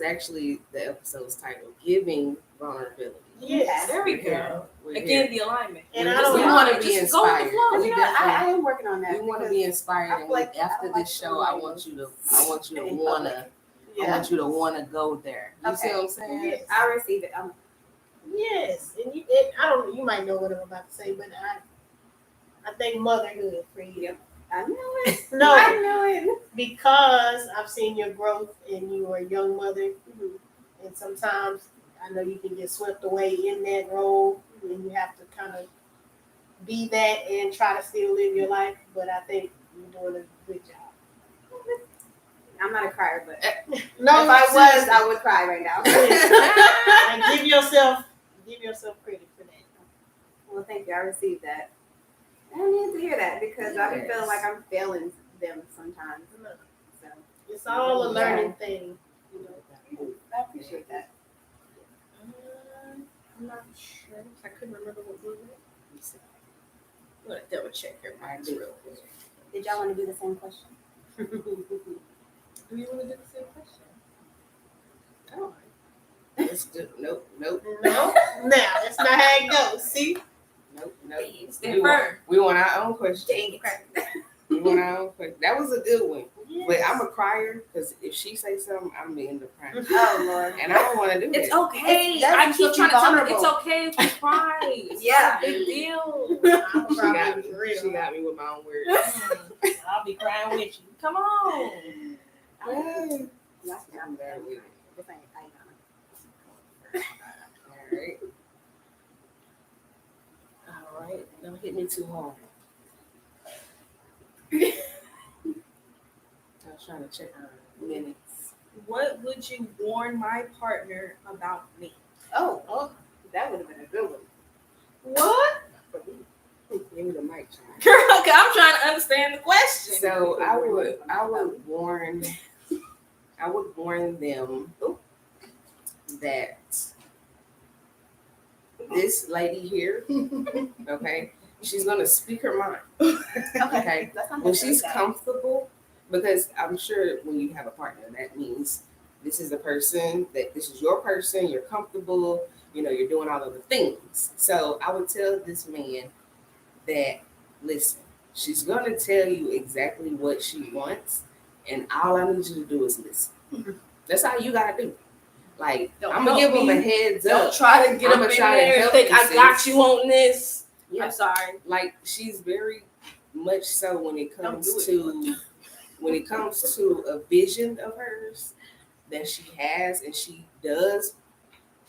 [SPEAKER 1] actually the episode's title, Giving Vulnerability.
[SPEAKER 3] Yes.
[SPEAKER 2] There we
[SPEAKER 1] We're here.
[SPEAKER 2] go.
[SPEAKER 1] We're
[SPEAKER 2] Again,
[SPEAKER 1] here.
[SPEAKER 2] the alignment.
[SPEAKER 3] And
[SPEAKER 1] We
[SPEAKER 3] I don't
[SPEAKER 1] want to
[SPEAKER 2] just
[SPEAKER 1] be
[SPEAKER 2] go with the
[SPEAKER 1] inspired.
[SPEAKER 2] flow.
[SPEAKER 1] We
[SPEAKER 4] You know what? I
[SPEAKER 1] definitely-
[SPEAKER 4] am working on that.
[SPEAKER 1] we want to
[SPEAKER 4] because
[SPEAKER 1] be inspired,
[SPEAKER 4] I
[SPEAKER 1] and
[SPEAKER 4] feel like I
[SPEAKER 1] after
[SPEAKER 4] don't like
[SPEAKER 1] this show, I
[SPEAKER 4] to
[SPEAKER 1] want you to wanna, I want you to wanna go there. You see
[SPEAKER 4] Okay.
[SPEAKER 1] what I'm saying?
[SPEAKER 3] Yes.
[SPEAKER 4] I receive it.
[SPEAKER 3] Yes, and I don't know. You might know what I'm about to say, but I think motherhood for you.
[SPEAKER 4] I know it.
[SPEAKER 3] No,
[SPEAKER 4] I know it.
[SPEAKER 3] because I've seen your growth and you are a young mother,
[SPEAKER 4] Mhm.
[SPEAKER 3] and sometimes I know you can get swept away in that role, and you have to kind of be that and try to still live your life. But I think you're doing a good job.
[SPEAKER 4] I'm not a crier, but
[SPEAKER 3] No,
[SPEAKER 4] if I was,
[SPEAKER 3] seriously.
[SPEAKER 4] I would cry right now.
[SPEAKER 3] And give yourself credit for that.
[SPEAKER 4] Well, thank you. I received that. I need to hear that because I've been
[SPEAKER 1] Yes.
[SPEAKER 4] feeling like I'm failing them sometimes. So
[SPEAKER 3] It's all a learning thing.
[SPEAKER 4] you know, I appreciate that.
[SPEAKER 2] I'm not sure. I couldn't remember what we were. I'm gonna double check your
[SPEAKER 1] I
[SPEAKER 2] minds
[SPEAKER 1] do.
[SPEAKER 2] real quick.
[SPEAKER 4] Did y'all want to do the same question?
[SPEAKER 2] Do you want to do the same question?
[SPEAKER 1] Oh. Let's do, nope.
[SPEAKER 3] No, now that's not how it goes. See,
[SPEAKER 2] Stand firm.
[SPEAKER 1] We want our own question.
[SPEAKER 4] Dang it.
[SPEAKER 1] We want our own question. That was a good one.
[SPEAKER 3] yes.
[SPEAKER 1] But I'm a crier because if she say something, I'm gonna end up crying.
[SPEAKER 4] Oh Lord.
[SPEAKER 1] And I don't want to do
[SPEAKER 2] It's
[SPEAKER 1] that.
[SPEAKER 2] okay.
[SPEAKER 4] That's
[SPEAKER 2] I keep
[SPEAKER 4] supposed to
[SPEAKER 2] trying
[SPEAKER 4] be
[SPEAKER 2] to tell her
[SPEAKER 4] vulnerable.
[SPEAKER 2] it's okay if you cry. It's
[SPEAKER 4] Yeah.
[SPEAKER 2] not a big deal.
[SPEAKER 3] I'm
[SPEAKER 1] She got
[SPEAKER 3] probably
[SPEAKER 1] me.
[SPEAKER 3] for real.
[SPEAKER 1] She got me with my own words.
[SPEAKER 3] I'll be crying with you.
[SPEAKER 2] Come on.
[SPEAKER 1] I'm there with it.
[SPEAKER 4] This ain't Aiyana.
[SPEAKER 1] All right. All right. Don't hit me too hard. I was trying to check our minutes.
[SPEAKER 2] What would you warn my partner about me?
[SPEAKER 4] Oh, that would have been a good one.
[SPEAKER 2] What?
[SPEAKER 1] Give me the mic, child.
[SPEAKER 2] Girl, okay, I'm trying to understand the question.
[SPEAKER 1] So I would warn them that this lady here, okay, she's gonna speak her mind. Okay.
[SPEAKER 4] That's not
[SPEAKER 1] When she's
[SPEAKER 4] necessary.
[SPEAKER 1] comfortable, because I'm sure when you have a partner, that means this is the person that this is your person, you're comfortable, you're doing all of the things. So I would tell this man that, listen, she's gonna tell you exactly what she wants, and all I need you to do is listen. That's all you gotta do. Like, I'm gonna give him a heads
[SPEAKER 2] Don't
[SPEAKER 1] up.
[SPEAKER 2] try to get
[SPEAKER 1] I'ma
[SPEAKER 2] up in
[SPEAKER 1] try to
[SPEAKER 2] there and
[SPEAKER 1] help
[SPEAKER 2] think
[SPEAKER 1] you,
[SPEAKER 2] I got
[SPEAKER 1] sis.
[SPEAKER 2] you on this.
[SPEAKER 1] Yeah.
[SPEAKER 2] I'm sorry.
[SPEAKER 1] Like, she's very much so when it
[SPEAKER 2] Don't
[SPEAKER 1] comes
[SPEAKER 2] do
[SPEAKER 1] to a vision of hers that she has, and she does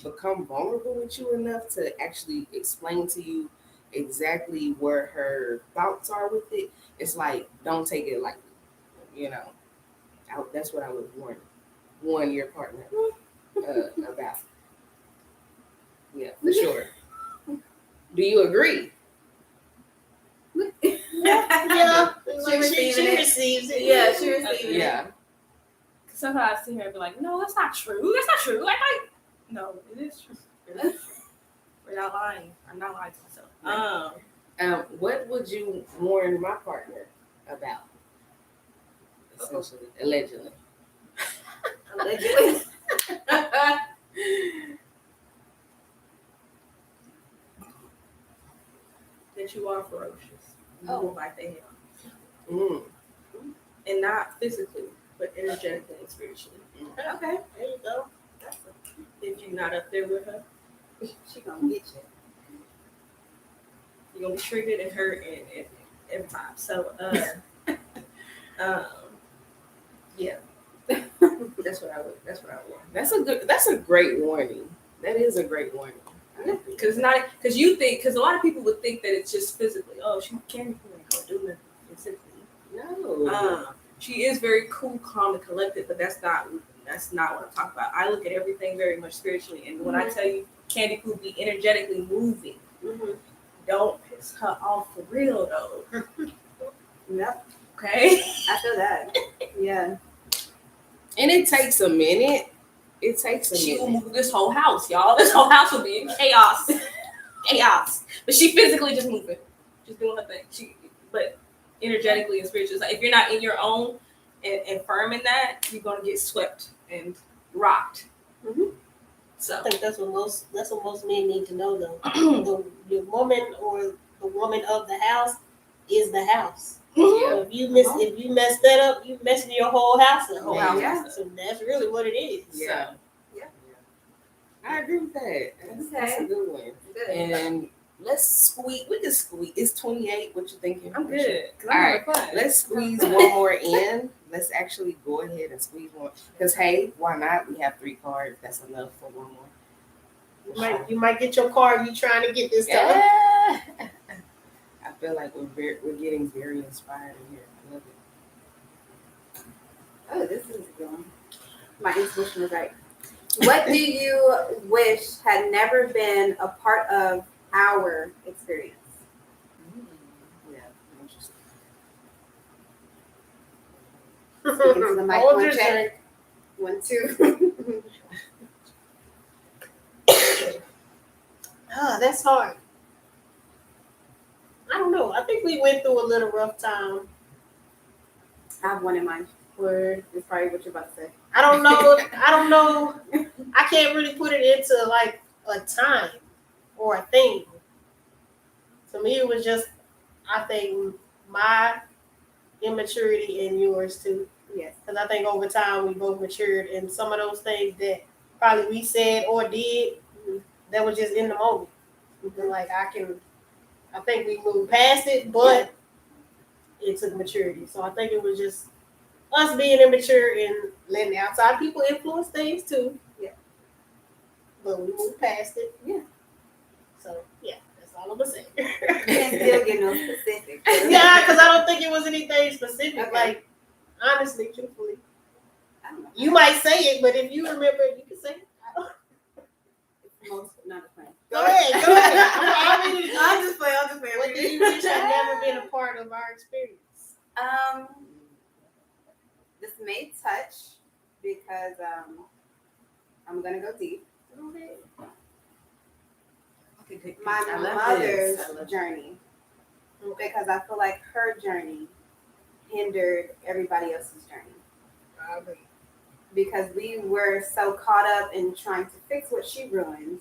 [SPEAKER 1] become vulnerable with you enough to actually explain to you exactly where her thoughts are with it. It's like, don't take it lightly, that's what I would warn your partner about. Yeah, for sure. Do you agree?
[SPEAKER 3] Yeah,
[SPEAKER 4] She receiving it.
[SPEAKER 3] receives it.
[SPEAKER 4] Yeah, she receiving it.
[SPEAKER 1] Yeah.
[SPEAKER 2] Sometimes I see her and be like, no, that's not true. That's not true. No, it is true. It is true. Without lying. I'm not lying to myself.
[SPEAKER 1] What would you warn my partner about? Essentially, allegedly.
[SPEAKER 4] Allegedly.
[SPEAKER 2] That you are ferocious. You
[SPEAKER 4] Oh.
[SPEAKER 2] will bite their head off.
[SPEAKER 1] Mm.
[SPEAKER 2] And not physically, but energetically and spiritually.
[SPEAKER 4] Okay.
[SPEAKER 3] There you go.
[SPEAKER 2] If you're not up there with her,
[SPEAKER 4] She gonna get you.
[SPEAKER 2] you're gonna be triggered and hurt and every time. So yeah. That's what I would want.
[SPEAKER 1] That's a great warning. That is a great warning.
[SPEAKER 2] Because a lot of people would think that it's just physically. Oh, she can't do nothing physically.
[SPEAKER 1] No.
[SPEAKER 2] She is very cool, calm, and collected, but that's not what I'm talking about. I look at everything very much spiritually, and when I tell you Candy could be energetically moving, don't piss her off for real though.
[SPEAKER 4] Yep.
[SPEAKER 2] Okay.
[SPEAKER 4] I feel that. Yeah.
[SPEAKER 1] And it takes a minute.
[SPEAKER 2] She will move this whole house, y'all. This whole house will be in chaos. But she physically just moving. Just doing her thing. But energetically and spiritually. Like if you're not in your own and firm in that, you're gonna get swept and rocked. So
[SPEAKER 3] I think that's what most men need to know though. the woman or the woman of the house is the house. So if you mess that up, you messing your whole house up.
[SPEAKER 1] Yeah.
[SPEAKER 3] So that's really what it is.
[SPEAKER 1] Yeah.
[SPEAKER 2] Yeah.
[SPEAKER 1] I agree with that. That's a good one. And let's squeeze. We can squeeze. It's 28. What you thinking?
[SPEAKER 2] I'm good.
[SPEAKER 1] All right. Let's squeeze one more in. Let's actually go ahead and squeeze one. Because hey, why not? We have 3 cards. That's enough for one more.
[SPEAKER 3] You might get your card you trying to get this time.
[SPEAKER 1] Yeah. I feel like we're getting very inspired in here. I love it.
[SPEAKER 4] Oh, this is a good one. My intuition was right. What do you wish had never been a part of our experience?
[SPEAKER 1] Yeah, interesting.
[SPEAKER 4] Speaking to the mic.
[SPEAKER 3] Hold
[SPEAKER 4] One
[SPEAKER 3] your
[SPEAKER 4] check. 1, 2.
[SPEAKER 3] That's hard. I don't know. I think we went through a little rough time.
[SPEAKER 4] I have one in mind.
[SPEAKER 3] Where
[SPEAKER 4] It's probably what you're about to say.
[SPEAKER 3] I don't know. I can't really put it into like a time or a thing. To me, it was just, I think, my immaturity and yours too.
[SPEAKER 4] Yes.
[SPEAKER 3] Because I think over time we both matured, and some of those things that probably we said or did, that was just in the moment. And like I think we moved past it, but it took maturity. So I think it was just us being immature and letting outside people influence things too.
[SPEAKER 4] Yeah.
[SPEAKER 3] But we moved past it.
[SPEAKER 4] Yeah.
[SPEAKER 3] So yeah, that's all I'm gonna say.
[SPEAKER 4] Can't still get no specifics.
[SPEAKER 3] Yeah, because I don't think it was anything specific.
[SPEAKER 4] Okay.
[SPEAKER 3] Like honestly, truthfully.
[SPEAKER 4] I don't know.
[SPEAKER 3] You might say it, but if you remember it, you can say it.
[SPEAKER 4] Most not a plan.
[SPEAKER 3] Go ahead.
[SPEAKER 4] I'm just playing.
[SPEAKER 3] What do you wish had never been a part of our experience?
[SPEAKER 4] This may touch because I'm gonna go deep. My
[SPEAKER 1] I love
[SPEAKER 4] mother's
[SPEAKER 1] this. I love
[SPEAKER 4] journey, because I feel like her journey hindered everybody else's journey. Because we were so caught up in trying to fix what she ruined,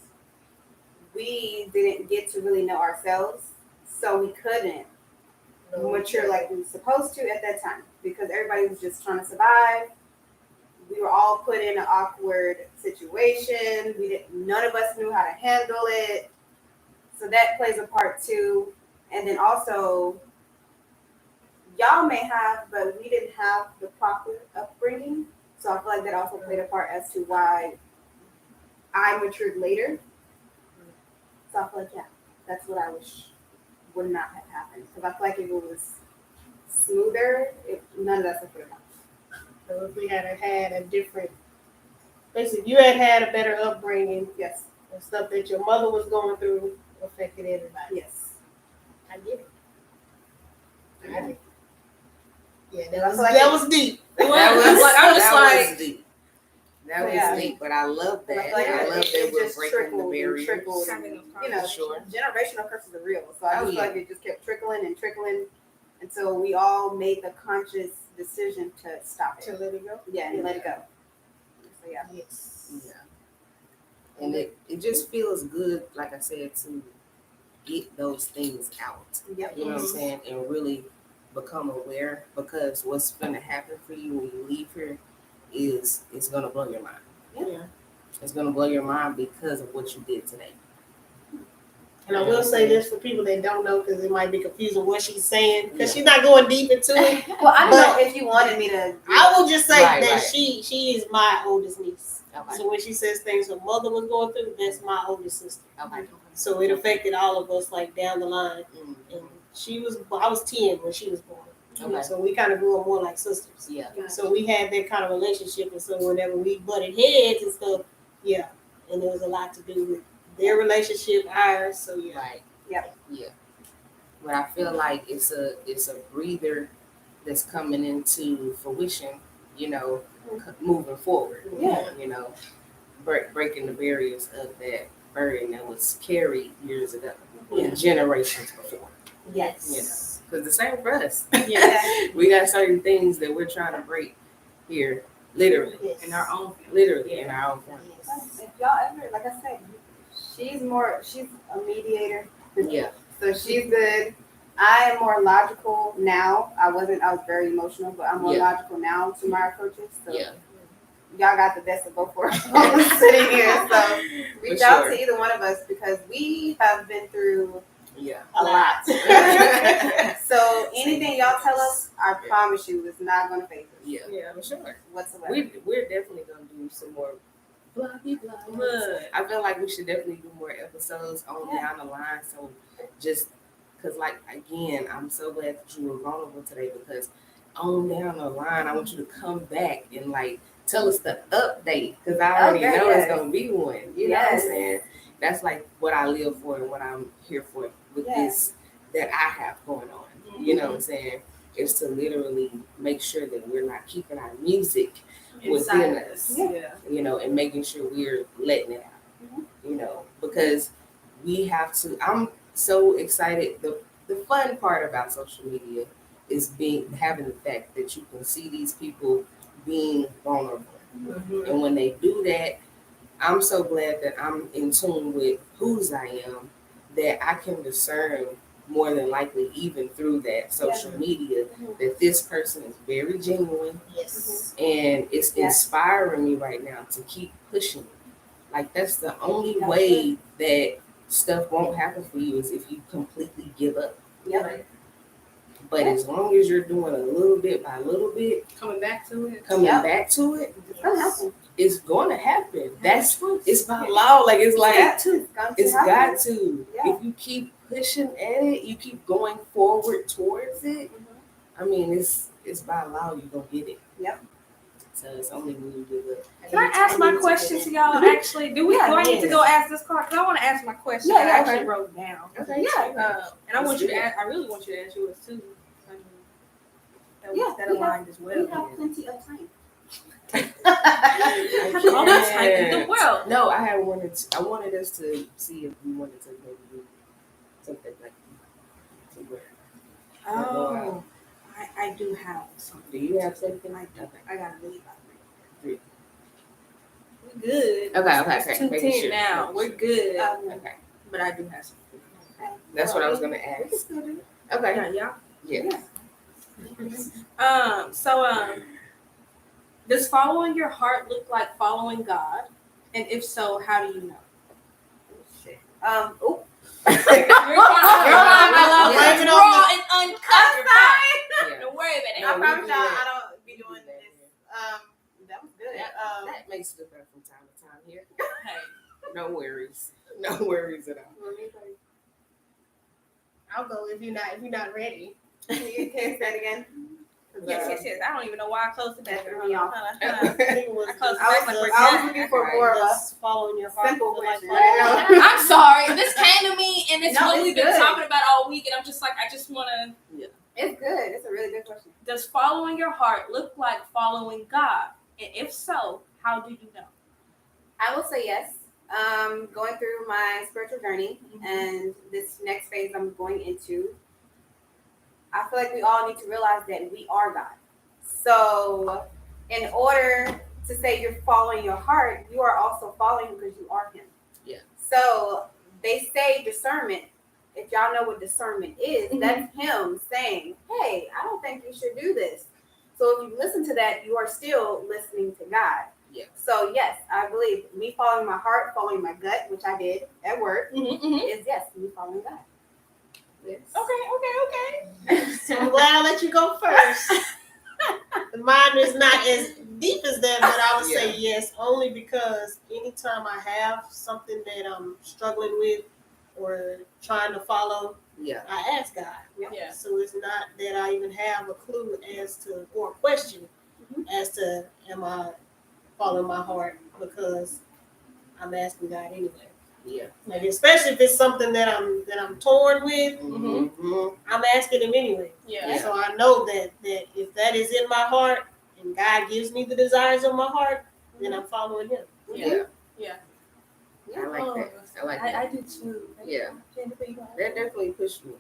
[SPEAKER 4] we didn't get to really know ourselves, so we couldn't mature like we were supposed to at that time, because everybody was just trying to survive. We were all put in an awkward situation. None of us knew how to handle it, so that plays a part too. And then also, y'all may have, but we didn't have the proper upbringing. So I feel like that also played a part as to why I matured later. So I feel like, yeah, that's what I wish would not have happened. Because I feel like if it was smoother, none of that stuff would have happened.
[SPEAKER 3] So if we had had a different, basically, you had a better upbringing.
[SPEAKER 4] Yes.
[SPEAKER 3] And stuff that your mother was going through affected everybody.
[SPEAKER 4] Yes.
[SPEAKER 3] I get it. Yeah,
[SPEAKER 4] that
[SPEAKER 3] was deep.
[SPEAKER 1] That was deep. That was deep, but I love that.
[SPEAKER 4] Like
[SPEAKER 1] I love that we're
[SPEAKER 4] just
[SPEAKER 1] breaking the barriers.
[SPEAKER 4] Sure. Generational curses are real. So I feel like it just kept trickling until we all made the conscious decision to stop it.
[SPEAKER 3] To let it go?
[SPEAKER 4] Yeah, and let it go. So yeah.
[SPEAKER 3] Yes.
[SPEAKER 1] Yeah. And it just feels good, like I said, to get those things out.
[SPEAKER 4] Yep.
[SPEAKER 1] You know what I'm saying? And really become aware, because what's going to happen for you when you leave here is it's going to blow your mind.
[SPEAKER 3] Yeah.
[SPEAKER 1] It's going to blow your mind because of what you did today.
[SPEAKER 3] And I will say this for people that don't know, because it might be confusing what she's saying, because she's not going deep into it.
[SPEAKER 4] Well, I don't know if you wanted me to.
[SPEAKER 3] I will just say
[SPEAKER 1] Right.
[SPEAKER 3] she is my oldest niece.
[SPEAKER 1] Okay.
[SPEAKER 3] So when she says things her mother was going through, that's my oldest sister.
[SPEAKER 1] Okay.
[SPEAKER 3] So it affected all of us, like, down the line.
[SPEAKER 1] Mm-hmm.
[SPEAKER 3] And I was 10 when she was born.
[SPEAKER 1] Okay.
[SPEAKER 3] So we kind of grew up more like sisters.
[SPEAKER 1] Yeah.
[SPEAKER 3] So we had that kind of relationship, and so whenever we butted heads and stuff, yeah, and there was a lot to do with their relationship, ours. So yeah.
[SPEAKER 1] Right.
[SPEAKER 4] Yep.
[SPEAKER 1] Yeah. But I feel like it's a breather that's coming into fruition, moving forward.
[SPEAKER 4] Yeah.
[SPEAKER 1] Breaking the barriers of that burden that was carried years ago and generations before.
[SPEAKER 3] Yes.
[SPEAKER 1] Because the same for us.
[SPEAKER 3] Yes.
[SPEAKER 1] We got certain things that we're trying to break here, literally.
[SPEAKER 3] Yes.
[SPEAKER 1] In our own family.
[SPEAKER 4] If y'all ever, like I said, she's a mediator.
[SPEAKER 1] Yeah.
[SPEAKER 4] So she's good. I am more logical now. I was very emotional, but I'm more logical now to my approaches. So y'all got the best of both worlds sitting here. So reach out to either one of us, because we have been through a lot. So anything y'all tell us, I promise you, is not going to phase us.
[SPEAKER 1] Yeah, for sure.
[SPEAKER 4] Whatsoever.
[SPEAKER 1] We're definitely going to do some more blah, blah, blah. I feel like we should definitely do more episodes on down the line. So just because, like, again, I'm so glad that you were vulnerable today, because on down the line, I want you to come back and, like, tell us the update, because I already know it's going to be one. You know what I'm saying? That's like what I live for and what I'm here for with this that I have going on. Mm-hmm. You know what I'm saying? Is to literally make sure that we're not keeping our music within us, and making sure we're letting it out, because we have to. I'm so excited. The fun part about social media is having the fact that you can see these people being vulnerable. Mm-hmm. And when they do that, I'm so glad that I'm in tune with whose I am, that I can discern more than likely, even through that social media, that this person is very genuine.
[SPEAKER 3] Yes.
[SPEAKER 1] And it's inspiring me right now to keep pushing. Like, that's the only way that stuff won't happen for you, is if you completely give up.
[SPEAKER 4] Yep.
[SPEAKER 1] But as long as you're doing a little bit by little bit,
[SPEAKER 2] coming back to it,
[SPEAKER 1] it's going to happen. It's by law. Like, it's like it's got to. Yeah. If you keep pushing at it, you keep going forward towards it. I mean, it's by law. You're gonna get it.
[SPEAKER 4] Yep.
[SPEAKER 1] So it's only when you do it.
[SPEAKER 2] Can I ask my question to y'all? Actually, do I need to go ask this card? Because I want to ask my question that I actually wrote down.
[SPEAKER 1] Okay.
[SPEAKER 4] Yeah.
[SPEAKER 2] And I want you to ask. I really want you to answer yours too. That aligned as well.
[SPEAKER 4] We have plenty of time.
[SPEAKER 2] All the time in the world.
[SPEAKER 1] No, I wanted us to see if we wanted to maybe do something like
[SPEAKER 2] Oh, I do have something.
[SPEAKER 1] Do you have something?
[SPEAKER 2] I gotta leave.
[SPEAKER 1] Three.
[SPEAKER 2] We're good.
[SPEAKER 1] Okay.
[SPEAKER 2] It's
[SPEAKER 1] Making
[SPEAKER 2] 2:10
[SPEAKER 1] sure.
[SPEAKER 2] now. We're good.
[SPEAKER 1] Okay.
[SPEAKER 2] But I do have something.
[SPEAKER 1] That's what I was gonna ask. Okay.
[SPEAKER 2] Yeah.
[SPEAKER 1] Yeah.
[SPEAKER 2] Does following your heart look like following God? And if so, how do you know?
[SPEAKER 3] Blame it on
[SPEAKER 2] raw and uncut.
[SPEAKER 1] Yeah.
[SPEAKER 2] Don't worry about it.
[SPEAKER 4] I promise y'all, I don't be doing this. That was good.
[SPEAKER 1] That makes it better from time to time here.
[SPEAKER 2] Hey,
[SPEAKER 1] No worries. No worries at all.
[SPEAKER 3] I'll go if you're not ready.
[SPEAKER 4] Can you say that again?
[SPEAKER 2] yes. I don't even know why I closed the
[SPEAKER 4] That
[SPEAKER 2] back.
[SPEAKER 4] threw me off.
[SPEAKER 3] I think it was
[SPEAKER 2] I closed
[SPEAKER 4] I was looking for more of a
[SPEAKER 3] just following your heart.
[SPEAKER 4] simple
[SPEAKER 3] Like,
[SPEAKER 4] question. I know.
[SPEAKER 2] I'm sorry. This came to me, and it's
[SPEAKER 4] No,
[SPEAKER 2] what
[SPEAKER 4] it's
[SPEAKER 2] we've been
[SPEAKER 4] good.
[SPEAKER 2] talking about all week, and I'm just like, I just want to.
[SPEAKER 4] It's good. It's a really good question.
[SPEAKER 2] Does following your heart look like following God? And if so, how do you know?
[SPEAKER 4] I will say yes. Going through my spiritual journey and this next phase I'm going into, I feel like we all need to realize that we are God. So, in order to say you're following your heart, you are also following Him because you are Him.
[SPEAKER 1] Yeah.
[SPEAKER 4] So, they say discernment. If y'all know what discernment is, that's Him saying, hey, I don't think you should do this. So, if you listen to that, you are still listening to God.
[SPEAKER 1] Yeah.
[SPEAKER 4] So, yes, I believe me following my heart, following my gut, which I did at work, is yes, me following God.
[SPEAKER 1] Yes.
[SPEAKER 2] Okay.
[SPEAKER 3] So I'm glad I let you go first. Mine is not as deep as that, but I would say yes, only because anytime I have something that I'm struggling with or trying to follow,
[SPEAKER 1] Yeah.
[SPEAKER 3] I ask God.
[SPEAKER 2] Yeah.
[SPEAKER 3] So it's not that I even have a clue as to, or a question as to, am I following my heart, because I'm asking God anyway.
[SPEAKER 1] Yeah.
[SPEAKER 3] Like, especially if it's something that I'm torn with,
[SPEAKER 1] Mm-hmm.
[SPEAKER 3] I'm asking Him anyway.
[SPEAKER 2] Yeah.
[SPEAKER 3] So I know that if that is in my heart and God gives me the desires of my heart, then I'm following Him.
[SPEAKER 1] Yeah.
[SPEAKER 2] Yeah.
[SPEAKER 1] I like that. I like that.
[SPEAKER 2] I do too.
[SPEAKER 1] Yeah.
[SPEAKER 2] Jennifer, you gonna
[SPEAKER 1] That definitely pushed me.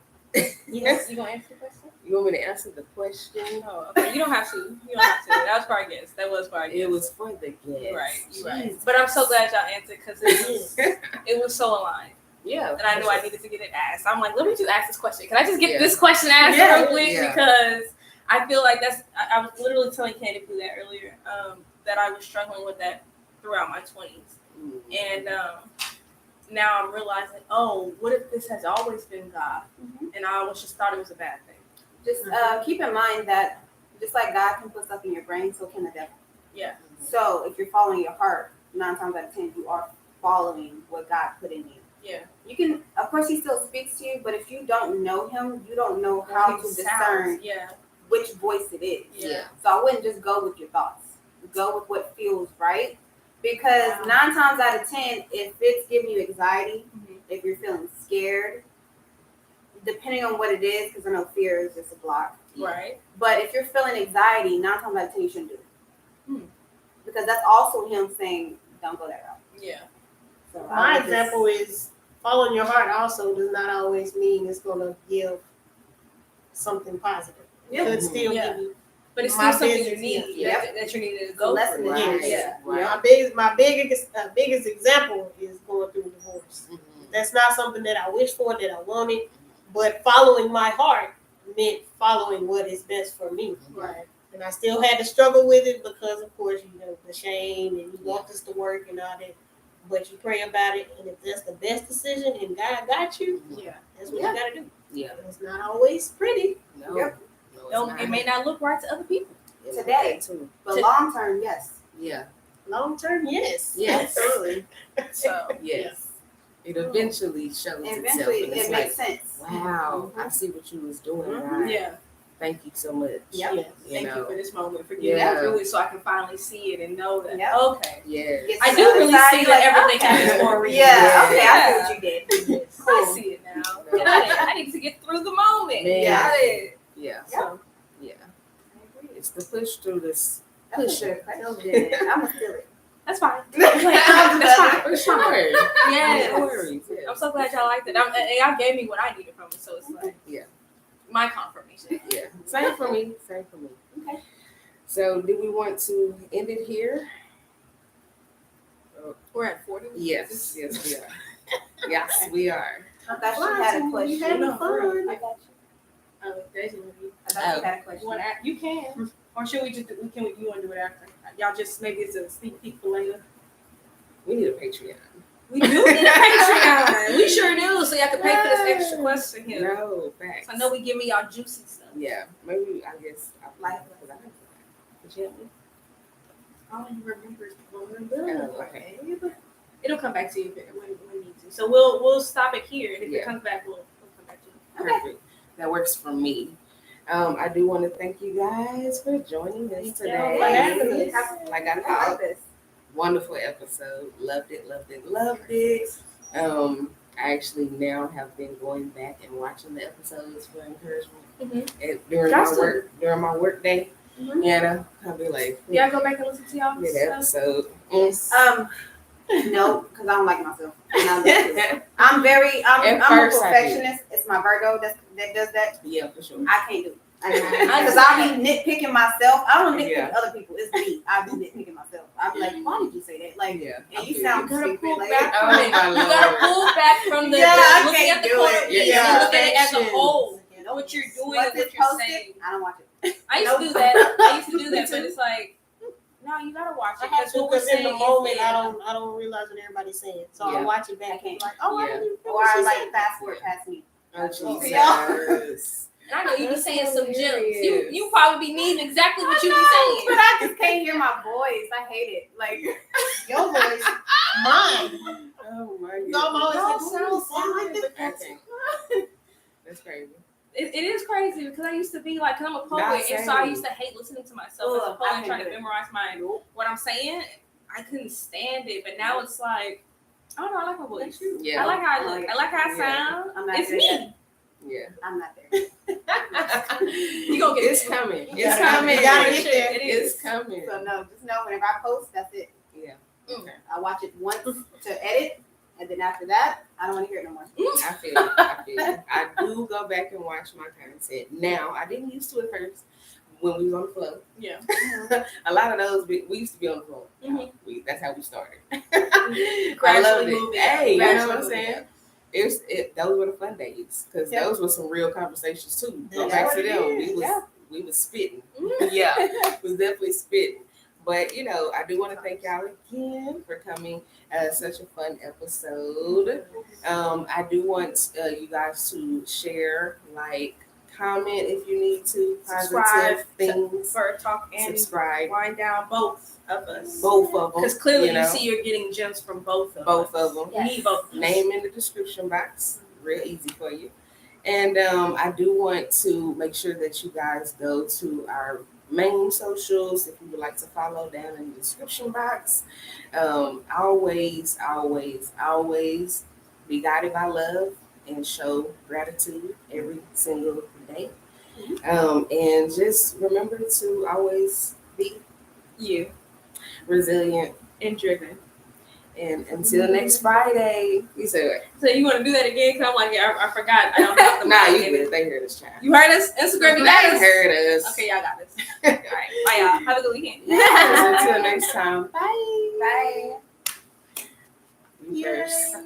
[SPEAKER 2] Yes. You gonna answer the question?
[SPEAKER 1] You want me to answer the question?
[SPEAKER 2] No. Okay. You don't have to. That was for our guest. That was for our guest.
[SPEAKER 1] It was for the guest.
[SPEAKER 2] Right. You're right.
[SPEAKER 1] Jeez.
[SPEAKER 2] But I'm so glad y'all answered because it was so aligned.
[SPEAKER 1] Yeah.
[SPEAKER 2] And I knew I needed to get it asked. I'm like, let me just ask this question. Can I just get this question asked
[SPEAKER 1] Yeah.
[SPEAKER 2] real quick?
[SPEAKER 1] Yeah.
[SPEAKER 2] Because I feel like I was literally telling Kandice that earlier, that I was struggling with that throughout my 20s. And now I'm realizing, what if this has always been God? And I always just thought it was a bad thing.
[SPEAKER 4] Just keep in mind that just like God can put stuff in your brain, so can the devil.
[SPEAKER 2] Yeah.
[SPEAKER 4] So if you're following your heart, 9 times out of 10, you are following what God put in you.
[SPEAKER 2] Yeah.
[SPEAKER 4] You can, of course, He still speaks to you, but if you don't know Him, you don't know how to discern which voice it is.
[SPEAKER 2] Yeah.
[SPEAKER 4] So I wouldn't just go with your thoughts. Go with what feels right. Because 9 times out of 10, if it's giving you anxiety, if you're feeling scared, depending on what it is, because I know fear is just a block.
[SPEAKER 2] Right.
[SPEAKER 4] But if you're feeling anxiety, 9 times out of 10, you shouldn't do it. Because that's also Him saying, don't go that route.
[SPEAKER 2] Yeah.
[SPEAKER 4] So
[SPEAKER 3] My example is following your heart also does not always mean it's going to give something positive. It could still give you.
[SPEAKER 2] But it's
[SPEAKER 3] My
[SPEAKER 2] still something you
[SPEAKER 3] business,
[SPEAKER 2] need that you needed to go
[SPEAKER 4] lesson
[SPEAKER 2] through.
[SPEAKER 4] that you need.
[SPEAKER 2] Yeah.
[SPEAKER 1] Right.
[SPEAKER 3] My biggest example is going through a divorce. That's not something that I wished for, that I wanted, but following my heart meant following what is best for me.
[SPEAKER 2] Right.
[SPEAKER 3] And I still had to struggle with it because, of course, the shame and you want this to work and all that. But you pray about it, and if that's the best decision and God got you, that's what you got to do.
[SPEAKER 1] Yeah.
[SPEAKER 3] It's not always pretty.
[SPEAKER 1] No.
[SPEAKER 4] Yep.
[SPEAKER 1] No, it's
[SPEAKER 2] It may not look right to other people.
[SPEAKER 1] not.
[SPEAKER 4] Today.
[SPEAKER 1] Too.
[SPEAKER 4] But long term, yes.
[SPEAKER 1] Yeah.
[SPEAKER 3] Long term, yes.
[SPEAKER 1] Yes.
[SPEAKER 4] Absolutely.
[SPEAKER 2] So
[SPEAKER 1] Yes. It eventually shows
[SPEAKER 4] Eventually,
[SPEAKER 1] itself. And it's
[SPEAKER 4] it makes sense.
[SPEAKER 1] wow, I see what you was doing. Right?
[SPEAKER 2] yeah.
[SPEAKER 1] thank you so much.
[SPEAKER 2] Yep.
[SPEAKER 3] Yes.
[SPEAKER 2] Thank
[SPEAKER 1] know.
[SPEAKER 2] you for this moment, for getting
[SPEAKER 1] Yeah.
[SPEAKER 2] through it so I can finally see it and know that,
[SPEAKER 4] Yep.
[SPEAKER 2] okay.
[SPEAKER 1] Yes.
[SPEAKER 4] Get
[SPEAKER 2] I
[SPEAKER 4] to
[SPEAKER 2] do
[SPEAKER 4] the
[SPEAKER 2] really
[SPEAKER 4] other
[SPEAKER 2] see
[SPEAKER 4] side,
[SPEAKER 2] that
[SPEAKER 4] you're
[SPEAKER 2] everything
[SPEAKER 4] okay.
[SPEAKER 2] happens for a reason.
[SPEAKER 4] Yeah, okay, I
[SPEAKER 2] Yeah.
[SPEAKER 4] see what you did.
[SPEAKER 2] I see it now. And I need to get through the moment.
[SPEAKER 1] Man.
[SPEAKER 2] Got it.
[SPEAKER 1] Yeah.
[SPEAKER 2] So,
[SPEAKER 1] Yeah. It's the push through this.
[SPEAKER 4] That's a good question. I'm gonna steal it.
[SPEAKER 2] that's fine.
[SPEAKER 4] That's
[SPEAKER 2] That's fine.
[SPEAKER 1] For sure.
[SPEAKER 2] Yes.
[SPEAKER 1] No worries. Yeah.
[SPEAKER 2] I'm so glad y'all liked it. And y'all gave me what I needed from it, so it's like my confirmation.
[SPEAKER 1] Yeah. Same for me. Same for me.
[SPEAKER 2] Okay.
[SPEAKER 1] So, do we want to end it here?
[SPEAKER 2] We're at 40.
[SPEAKER 1] Yes. Yes, we are. Yes, we are.
[SPEAKER 4] I thought you had a question.
[SPEAKER 3] having fun.
[SPEAKER 4] I got you.
[SPEAKER 2] Oh, there's one of you.
[SPEAKER 4] I thought you had a
[SPEAKER 2] You
[SPEAKER 4] question.
[SPEAKER 2] want to? You can. Or should we just? You want to do it after? Y'all just maybe it's a sneak peek for later.
[SPEAKER 1] We need a Patreon.
[SPEAKER 2] We do need a Patreon. We sure do. So y'all can pay for this extra question here.
[SPEAKER 1] No, facts.
[SPEAKER 2] So I know we give me y'all juicy stuff.
[SPEAKER 1] Yeah, maybe I guess I
[SPEAKER 4] Like-
[SPEAKER 1] But yeah.
[SPEAKER 2] All you remember is vulnerability.
[SPEAKER 1] Oh, okay.
[SPEAKER 2] It'll come back to you when we need to. So we'll stop it here, and if
[SPEAKER 1] Yeah.
[SPEAKER 2] it comes back, we'll come back to you.
[SPEAKER 1] Perfect. That works for me. I do want to thank you guys for joining us today.
[SPEAKER 2] for having us.
[SPEAKER 1] Like I
[SPEAKER 4] I
[SPEAKER 1] thought,
[SPEAKER 4] like this.
[SPEAKER 1] wonderful episode. Loved it, loved it, loved it. I actually now have been going back and watching the episodes for encouragement. During my work day.
[SPEAKER 2] Mhm.
[SPEAKER 1] You know, I'll be like,
[SPEAKER 2] Y'all go back and listen to y'all
[SPEAKER 1] good
[SPEAKER 2] stuff.
[SPEAKER 1] episode.
[SPEAKER 4] No, because I don't like myself. I'm
[SPEAKER 1] At
[SPEAKER 4] a
[SPEAKER 1] first I did.
[SPEAKER 4] perfectionist. It's my Virgo that does that.
[SPEAKER 1] Yeah, for sure.
[SPEAKER 4] I can't do it. Because I'll be nitpicking myself. I don't nitpick
[SPEAKER 1] Yeah.
[SPEAKER 4] other people. It's me. I'll be nitpicking myself. I'll be like, why did you say that? Like,
[SPEAKER 1] Yeah.
[SPEAKER 4] and you
[SPEAKER 1] I
[SPEAKER 4] sound
[SPEAKER 1] feel
[SPEAKER 2] You gotta
[SPEAKER 4] stupid.
[SPEAKER 2] pull
[SPEAKER 4] Like,
[SPEAKER 2] back
[SPEAKER 1] Oh,
[SPEAKER 2] from it.
[SPEAKER 1] my
[SPEAKER 2] You gotta
[SPEAKER 1] Lord.
[SPEAKER 2] pull back from the
[SPEAKER 4] Yeah, I
[SPEAKER 2] looking
[SPEAKER 4] can't
[SPEAKER 2] at the
[SPEAKER 4] do
[SPEAKER 2] corner
[SPEAKER 4] it.
[SPEAKER 2] piece
[SPEAKER 1] Yeah.
[SPEAKER 2] and look at it as a
[SPEAKER 1] Perfection.
[SPEAKER 2] whole. What you're doing
[SPEAKER 4] Once
[SPEAKER 2] and what
[SPEAKER 4] it's
[SPEAKER 2] you're
[SPEAKER 4] posted,
[SPEAKER 2] saying.
[SPEAKER 4] I don't watch it.
[SPEAKER 2] I used to do that. I used to do that, but it's like, no, you gotta watch
[SPEAKER 3] I
[SPEAKER 2] it
[SPEAKER 3] have to
[SPEAKER 2] what we're
[SPEAKER 3] because in
[SPEAKER 2] saying
[SPEAKER 3] the
[SPEAKER 2] is
[SPEAKER 3] moment
[SPEAKER 2] there.
[SPEAKER 3] I don't realize what everybody's saying. So
[SPEAKER 1] Yeah.
[SPEAKER 3] I watch it
[SPEAKER 4] I
[SPEAKER 3] back.
[SPEAKER 4] can't.
[SPEAKER 3] Like, oh, I
[SPEAKER 1] Yeah.
[SPEAKER 3] didn't even
[SPEAKER 4] Or I
[SPEAKER 3] finish
[SPEAKER 4] like fast forward past me.
[SPEAKER 1] Oh,
[SPEAKER 4] Yeah.
[SPEAKER 1] Jesus.
[SPEAKER 2] And I know you be
[SPEAKER 1] That's
[SPEAKER 2] saying some gems.
[SPEAKER 1] hilarious.
[SPEAKER 2] You probably be needing exactly what you be
[SPEAKER 4] But
[SPEAKER 2] saying.
[SPEAKER 4] I just can't hear my voice. I hate it. Like,
[SPEAKER 3] your voice, mine.
[SPEAKER 1] Oh my
[SPEAKER 3] No, I'm always
[SPEAKER 2] Y'all
[SPEAKER 3] like,
[SPEAKER 2] sound
[SPEAKER 3] "Ooh, sound like this."
[SPEAKER 1] Okay. That's crazy.
[SPEAKER 2] It is crazy because I used to be like, 'cause I'm a poet,
[SPEAKER 1] Not
[SPEAKER 2] and so I
[SPEAKER 1] saying.
[SPEAKER 2] used to hate listening to myself as a
[SPEAKER 4] Ugh,
[SPEAKER 2] poet
[SPEAKER 4] I
[SPEAKER 2] and trying
[SPEAKER 4] couldn't
[SPEAKER 2] to
[SPEAKER 4] do it.
[SPEAKER 2] memorize what I'm saying. I couldn't stand it, but now it's like, I don't know, I like my voice.
[SPEAKER 1] Yeah.
[SPEAKER 2] I like how I
[SPEAKER 4] I
[SPEAKER 2] look.
[SPEAKER 4] like
[SPEAKER 2] I like how I
[SPEAKER 1] Yeah.
[SPEAKER 2] sound.
[SPEAKER 4] I'm not
[SPEAKER 2] It's
[SPEAKER 4] there
[SPEAKER 2] me.
[SPEAKER 4] yet.
[SPEAKER 1] Yeah.
[SPEAKER 4] I'm not there.
[SPEAKER 2] You gonna get
[SPEAKER 1] It's
[SPEAKER 2] it.
[SPEAKER 1] coming.
[SPEAKER 3] You
[SPEAKER 1] It's
[SPEAKER 3] gotta-
[SPEAKER 1] coming.
[SPEAKER 3] you gotta
[SPEAKER 2] get there. It
[SPEAKER 1] It's
[SPEAKER 2] is.
[SPEAKER 1] coming.
[SPEAKER 4] So no, just know whenever I post, that's it.
[SPEAKER 1] Yeah.
[SPEAKER 4] I watch it once to edit, and then after that, I don't want to hear it no more.
[SPEAKER 1] I feel it. I feel it. I do go back and watch my content. Now, I didn't used to at first when we was on the flow.
[SPEAKER 2] Yeah.
[SPEAKER 1] A lot of those, we used to be on the flow.
[SPEAKER 2] Mhm.
[SPEAKER 1] That's how we started. I
[SPEAKER 2] Gradually
[SPEAKER 1] loved it.
[SPEAKER 2] moving.
[SPEAKER 1] Hey, you know
[SPEAKER 2] Gradually
[SPEAKER 1] what I'm
[SPEAKER 2] moving.
[SPEAKER 1] saying? Those were the fun days because
[SPEAKER 4] Yeah.
[SPEAKER 1] those were some real conversations too. Go
[SPEAKER 3] That's
[SPEAKER 1] back
[SPEAKER 3] what
[SPEAKER 1] to
[SPEAKER 3] it
[SPEAKER 1] them.
[SPEAKER 3] is,
[SPEAKER 1] We was spitting.
[SPEAKER 2] Mhm.
[SPEAKER 1] Yeah, was definitely spitting. But you know, I do want to thank y'all again for coming. Such a fun episode. I do want you guys to share, like, comment if you need to,
[SPEAKER 2] Subscribe
[SPEAKER 1] positive
[SPEAKER 2] to
[SPEAKER 1] things.
[SPEAKER 2] BY.R.D TALk and
[SPEAKER 1] Subscribe,
[SPEAKER 2] Wind Down, both of us.
[SPEAKER 1] both of them.
[SPEAKER 2] Because clearly
[SPEAKER 1] you know,
[SPEAKER 2] you see you're getting gems from both of
[SPEAKER 1] both
[SPEAKER 2] us.
[SPEAKER 1] of them.
[SPEAKER 2] We need both. of us.
[SPEAKER 1] Name in the description box, real easy for you. And I do want to make sure that you guys go to our main socials if you would like to follow down in the description box. Always be guided by love and show gratitude every single day. And just remember to always be
[SPEAKER 2] You.
[SPEAKER 1] resilient.
[SPEAKER 2] And driven.
[SPEAKER 1] And until next Friday, you say what?
[SPEAKER 2] So you want to do that again? Because I'm like, yeah, I forgot. I don't have the
[SPEAKER 1] Nah,
[SPEAKER 2] mic
[SPEAKER 1] you
[SPEAKER 2] in
[SPEAKER 1] good.
[SPEAKER 2] it.
[SPEAKER 1] They heard us, child.
[SPEAKER 2] You heard us? Instagram, you got
[SPEAKER 1] They
[SPEAKER 2] us?
[SPEAKER 1] heard us.
[SPEAKER 2] Okay, y'all got this. All right. Bye, y'all. Have a good weekend.
[SPEAKER 1] Until next time.
[SPEAKER 4] Bye.
[SPEAKER 1] You first.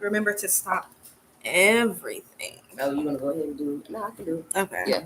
[SPEAKER 2] Remember to stop everything.
[SPEAKER 1] Oh, you want to go ahead and do it? No, I can do it.
[SPEAKER 2] Okay.
[SPEAKER 1] Yeah.